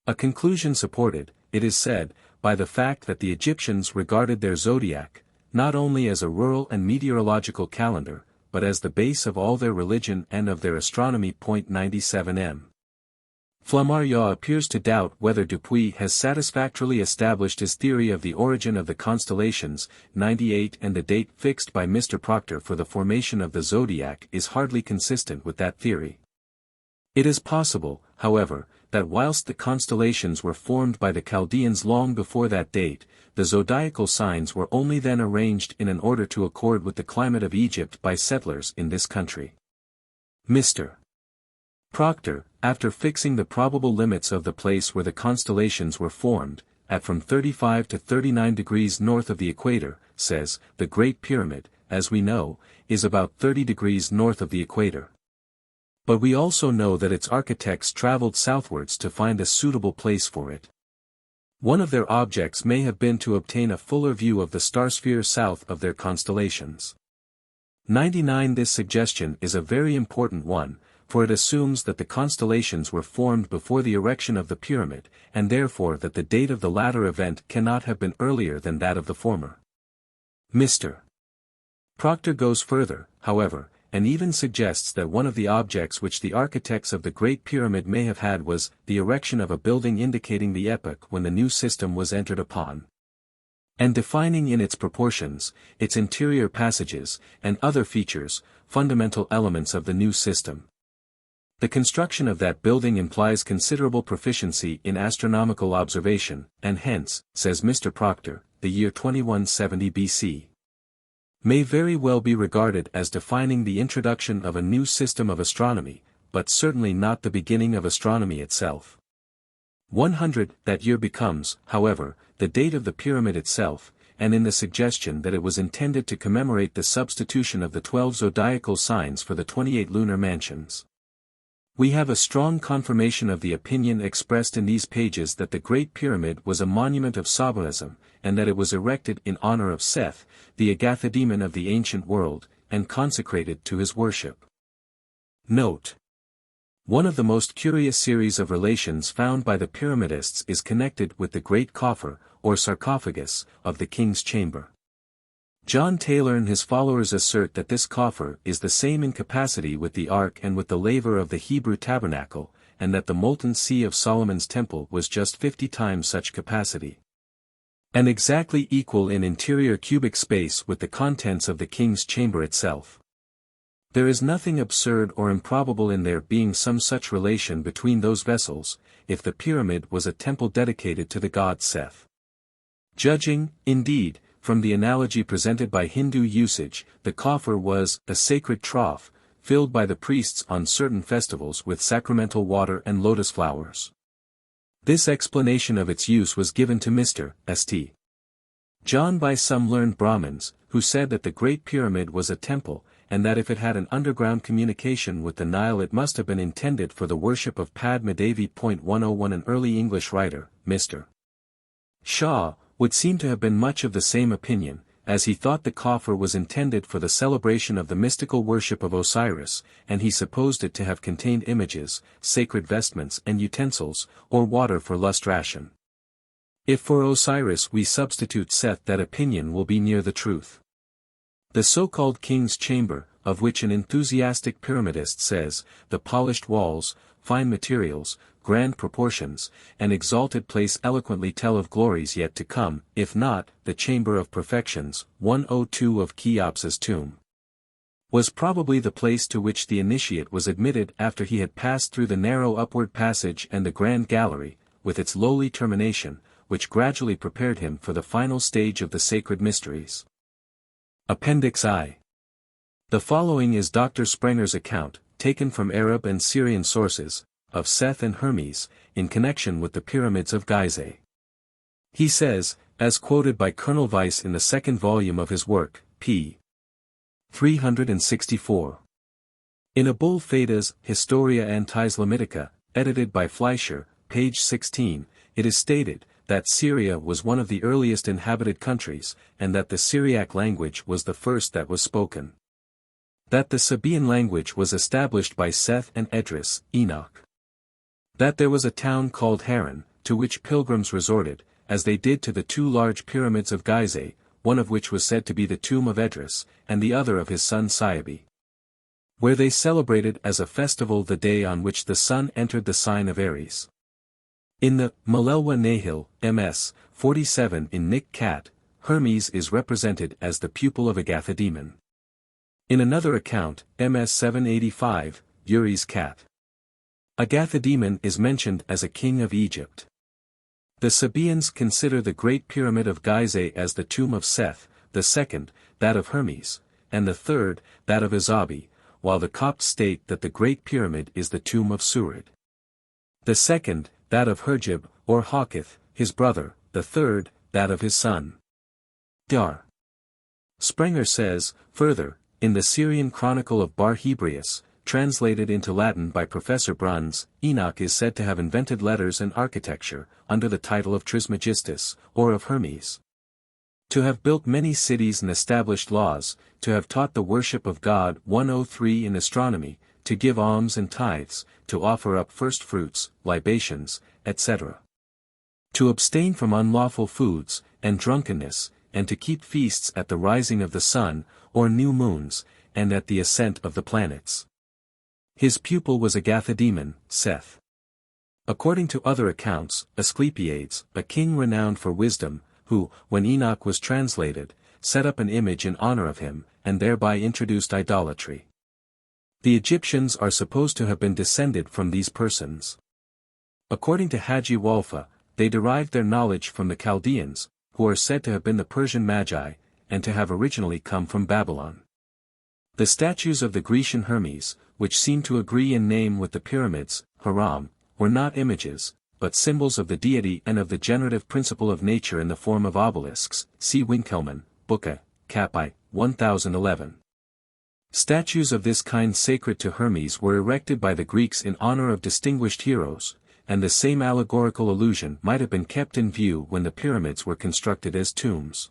A conclusion supported, it is said, by the fact that the Egyptians regarded their zodiac, not only as a rural and meteorological calendar, but as the base of all their religion and of their astronomy. 97 m. Flammarion appears to doubt whether Dupuy has satisfactorily established his theory of the origin of the constellations, 98, and the date fixed by Mr. Proctor for the formation of the zodiac is hardly consistent with that theory. It is possible, however, that whilst the constellations were formed by the Chaldeans long before that date, the zodiacal signs were only then arranged in an order to accord with the climate of Egypt by settlers in this country. Mr. Proctor, after fixing the probable limits of the place where the constellations were formed, at from 35 to 39 degrees north of the equator, says, the Great Pyramid, as we know, is about 30 degrees north of the equator. But we also know that its architects traveled southwards to find a suitable place for it. One of their objects may have been to obtain a fuller view of the starsphere south of their constellations. 99. This suggestion is a very important one, for it assumes that the constellations were formed before the erection of the pyramid, and therefore that the date of the latter event cannot have been earlier than that of the former. Mr. Proctor goes further, however, and even suggests that one of the objects which the architects of the Great Pyramid may have had was the erection of a building indicating the epoch when the new system was entered upon, and defining in its proportions, its interior passages, and other features, fundamental elements of the new system. The construction of that building implies considerable proficiency in astronomical observation, and hence, says Mr. Proctor, the year 2170 BC may very well be regarded as defining the introduction of a new system of astronomy, but certainly not the beginning of astronomy itself. 100. That year becomes, however, the date of the pyramid itself, and in the suggestion that it was intended to commemorate the substitution of the 12 zodiacal signs for the 28 lunar mansions. We have a strong confirmation of the opinion expressed in these pages that the Great Pyramid was a monument of Sabaism, and that it was erected in honor of Seth, the Agathidemon of the ancient world, and consecrated to his worship. Note: one of the most curious series of relations found by the pyramidists is connected with the great coffer, or sarcophagus, of the king's chamber. John Taylor and his followers assert that this coffer is the same in capacity with the ark and with the laver of the Hebrew tabernacle, and that the molten sea of Solomon's temple was just 50 times such capacity, and exactly equal in interior cubic space with the contents of the king's chamber itself. There is nothing absurd or improbable in there being some such relation between those vessels, if the pyramid was a temple dedicated to the god Seth. Judging, indeed, from the analogy presented by Hindu usage, the coffer was a sacred trough, filled by the priests on certain festivals with sacramental water and lotus flowers. This explanation of its use was given to Mr. St. John by some learned Brahmins, who said that the Great Pyramid was a temple, and that if it had an underground communication with the Nile it must have been intended for the worship of Padma Devi. 101 An early English writer, Mr. Shaw, would seem to have been much of the same opinion, as he thought the coffer was intended for the celebration of the mystical worship of Osiris, and he supposed it to have contained images, sacred vestments and utensils, or water for lustration. If for Osiris we substitute Seth, that opinion will be near the truth. The so-called king's chamber, of which an enthusiastic pyramidist says, the polished walls, fine materials, grand proportions, and exalted place eloquently tell of glories yet to come, if not, the chamber of perfections, 102 of Cheops's tomb, was probably the place to which the initiate was admitted after he had passed through the narrow upward passage and the grand gallery, with its lowly termination, which gradually prepared him for the final stage of the sacred mysteries. Appendix I. The following is Dr. Sprenger's account, taken from Arab and Syrian sources, of Seth and Hermes, in connection with the pyramids of Giza. He says, as quoted by Colonel Weiss in the second volume of his work, p. 364. In Abul Faida's Historia Antislamitica, edited by Fleischer, page 16, it is stated, that Syria was one of the earliest inhabited countries, and that the Syriac language was the first that was spoken. That the Sabaean language was established by Seth and Edris, Enoch. That there was a town called Haran, to which pilgrims resorted, as they did to the two large pyramids of Giza, one of which was said to be the tomb of Edris, and the other of his son Sayabi, where they celebrated as a festival the day on which the sun entered the sign of Aries. In the Malelwa Nahil, MS. 47 in Nick Cat, Hermes is represented as the pupil of Agathodemon. In another account, MS 785, Uri's cat, Agathodemon is mentioned as a king of Egypt. The Sabaeans consider the Great Pyramid of Giza as the tomb of Seth, the second, that of Hermes, and the third, that of Izabi, while the Copts state that the Great Pyramid is the tomb of Surid. The second, that of Herjib, or Hawkith, his brother, the third, that of his son Dar. Sprenger says, further, in the Syrian Chronicle of Bar Hebraeus, translated into Latin by Professor Bruns, Enoch is said to have invented letters and architecture, under the title of Trismegistus, or of Hermes. To have built many cities and established laws, to have taught the worship of God 103 in astronomy, to give alms and tithes, to offer up first fruits, libations, etc. To abstain from unlawful foods, and drunkenness, and to keep feasts at the rising of the sun, or new moons, and at the ascent of the planets. His pupil was Agathodemon, Seth. According to other accounts, Asclepiades, a king renowned for wisdom, who, when Enoch was translated, set up an image in honor of him, and thereby introduced idolatry. The Egyptians are supposed to have been descended from these persons. According to Haji Walfa, they derived their knowledge from the Chaldeans, who are said to have been the Persian Magi, and to have originally come from Babylon. The statues of the Grecian Hermes, which seem to agree in name with the pyramids, Haram, were not images, but symbols of the deity and of the generative principle of nature in the form of obelisks, see Winkelmann, Bucca, Capi, 1011. Statues of this kind sacred to Hermes were erected by the Greeks in honor of distinguished heroes, and the same allegorical allusion might have been kept in view when the pyramids were constructed as tombs.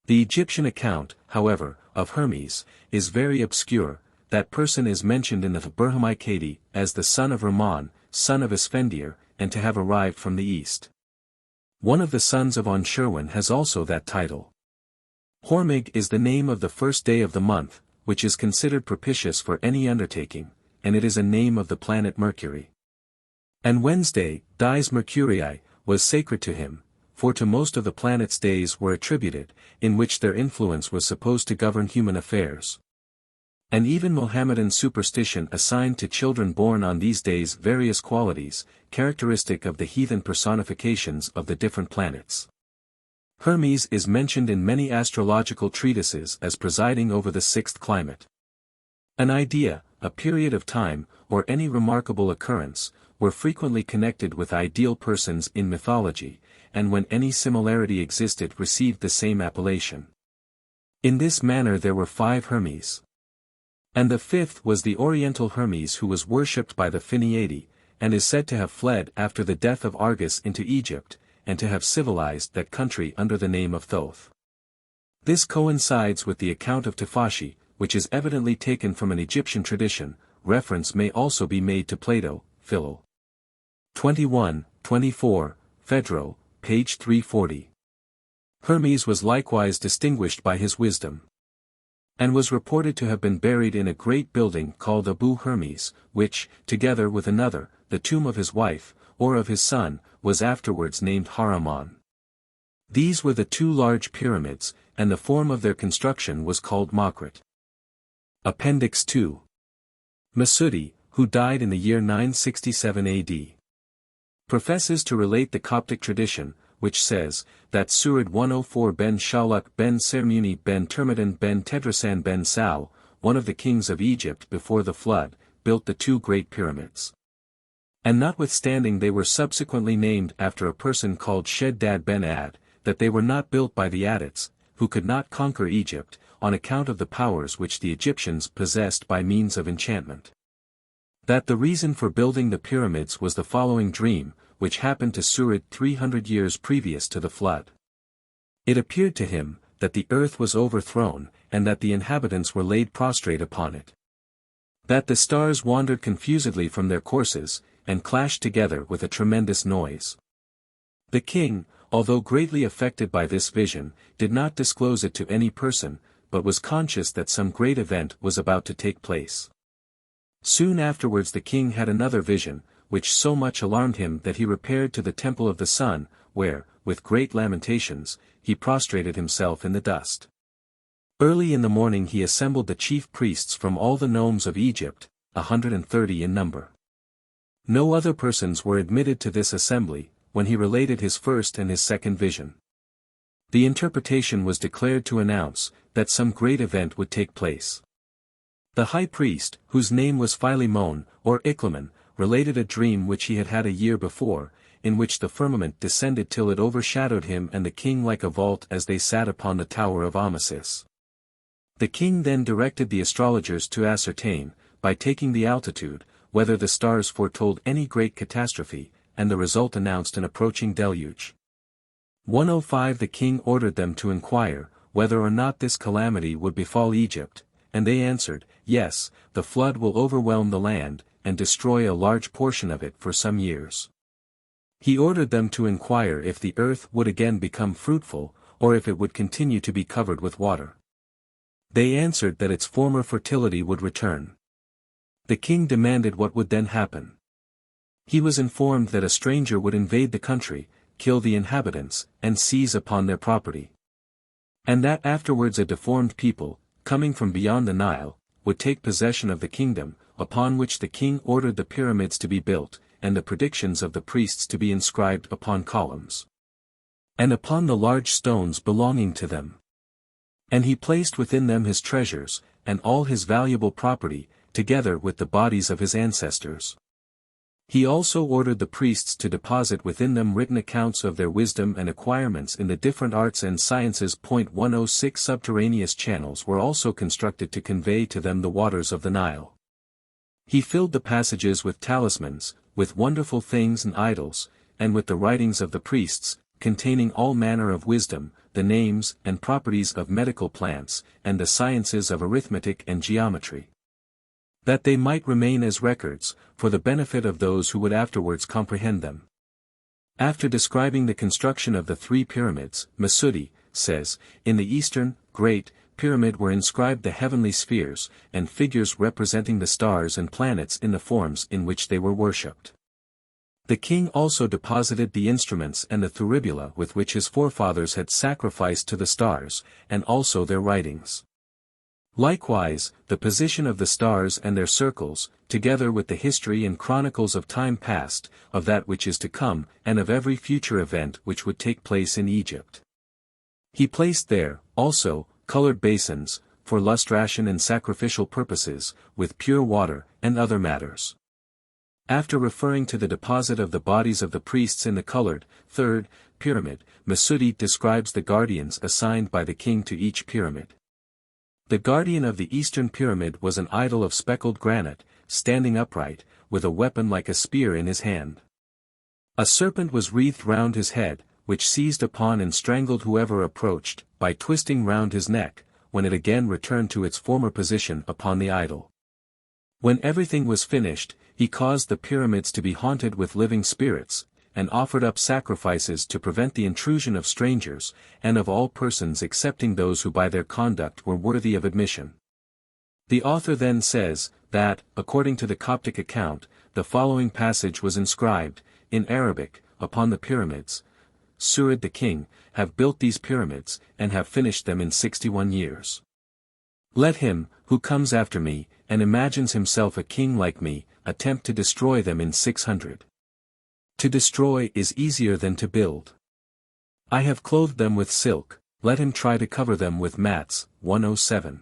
The Egyptian account, however, of Hermes, is very obscure. That person is mentioned in the Burhamikadi as the son of Ramon, son of Esfendir, and to have arrived from the east. One of the sons of Anshirwan has also that title. Hormig is the name of the first day of the month, which is considered propitious for any undertaking, and it is a name of the planet Mercury. And Wednesday, Dies Mercurii, was sacred to him, for to most of the planet's days were attributed, in which their influence was supposed to govern human affairs. And even Mohammedan superstition assigned to children born on these days various qualities, characteristic of the heathen personifications of the different planets. Hermes is mentioned in many astrological treatises as presiding over the sixth climate. An idea, a period of time, or any remarkable occurrence, were frequently connected with ideal persons in mythology, and when any similarity existed received the same appellation. In this manner there were 5 Hermes. And the 5th was the Oriental Hermes, who was worshipped by the Phoeniadi, and is said to have fled after the death of Argus into Egypt, and to have civilized that country under the name of Thoth. This coincides with the account of Tefashi, which is evidently taken from an Egyptian tradition. Reference may also be made to Plato, Phil. 21, 24, Phaedro, page 340. Hermes was likewise distinguished by his wisdom, and was reported to have been buried in a great building called Abu Hermes, which, together with another, the tomb of his wife, or of his son, was afterwards named Haramon. These were the two large pyramids, and the form of their construction was called Makrit. Appendix II. Masudi, who died in the year 967 AD, professes to relate the Coptic tradition, which says, that Surid 104 ben Shaluk ben Sermuni ben Termidon ben Tedrasan ben Sau, one of the kings of Egypt before the flood, built the two great pyramids. And notwithstanding they were subsequently named after a person called Sheddad ben Ad, that they were not built by the Adites, who could not conquer Egypt, on account of the powers which the Egyptians possessed by means of enchantment. That the reason for building the pyramids was the following dream, which happened to Surid 300 years previous to the flood. It appeared to him, that the earth was overthrown, and that the inhabitants were laid prostrate upon it. That the stars wandered confusedly from their courses, and clashed together with a tremendous noise. The king, although greatly affected by this vision, did not disclose it to any person, but was conscious that some great event was about to take place. Soon afterwards the king had another vision, which so much alarmed him that he repaired to the temple of the sun, where, with great lamentations, he prostrated himself in the dust. Early in the morning he assembled the chief priests from all the nomes of Egypt, 130 in number. No other persons were admitted to this assembly, when he related his first and his second vision. The interpretation was declared to announce, that some great event would take place. The high priest, whose name was Philemon, or Iclamen, related a dream which he had had a year before, in which the firmament descended till it overshadowed him and the king like a vault as they sat upon the tower of Amasis. The king then directed the astrologers to ascertain, by taking the altitude, whether the stars foretold any great catastrophe, and the result announced an approaching deluge. 105 The king ordered them to inquire, whether or not this calamity would befall Egypt, and they answered, yes, the flood will overwhelm the land, and destroy a large portion of it for some years. He ordered them to inquire if the earth would again become fruitful, or if it would continue to be covered with water. They answered that its former fertility would return. The king demanded what would then happen. He was informed that a stranger would invade the country, kill the inhabitants, and seize upon their property. And that afterwards a deformed people, coming from beyond the Nile, would take possession of the kingdom, upon which the king ordered the pyramids to be built, and the predictions of the priests to be inscribed upon columns, and upon the large stones belonging to them. And he placed within them his treasures, and all his valuable property, together with the bodies of his ancestors. He also ordered the priests to deposit within them written accounts of their wisdom and acquirements in the different arts and sciences. 106 Subterraneous channels were also constructed to convey to them the waters of the Nile. He filled the passages with talismans, with wonderful things and idols, and with the writings of the priests, containing all manner of wisdom, the names and properties of medical plants, and the sciences of arithmetic and geometry, that they might remain as records, for the benefit of those who would afterwards comprehend them. After describing the construction of the three pyramids, Masudi says, in the eastern, Great Pyramid were inscribed the heavenly spheres, and figures representing the stars and planets in the forms in which they were worshipped. The king also deposited the instruments and the thuribula with which his forefathers had sacrificed to the stars, and also their writings. Likewise, the position of the stars and their circles, together with the history and chronicles of time past, of that which is to come, and of every future event which would take place in Egypt. He placed there, also, colored basins, for lustration and sacrificial purposes, with pure water, and other matters. After referring to the deposit of the bodies of the priests in the colored, third, pyramid, Masudi describes the guardians assigned by the king to each pyramid. The guardian of the eastern pyramid was an idol of speckled granite, standing upright, with a weapon like a spear in his hand. A serpent was wreathed round his head, which seized upon and strangled whoever approached, by twisting round his neck, when it again returned to its former position upon the idol. When everything was finished, he caused the pyramids to be haunted with living spirits, and offered up sacrifices to prevent the intrusion of strangers, and of all persons excepting those who by their conduct were worthy of admission. The author then says, that, according to the Coptic account, the following passage was inscribed, in Arabic, upon the pyramids: Surid the king, have built these pyramids, and have finished them in 61 years. Let him, who comes after me, and imagines himself a king like me, attempt to destroy them in 600. To destroy is easier than to build. I have clothed them with silk, let him try to cover them with mats. 107.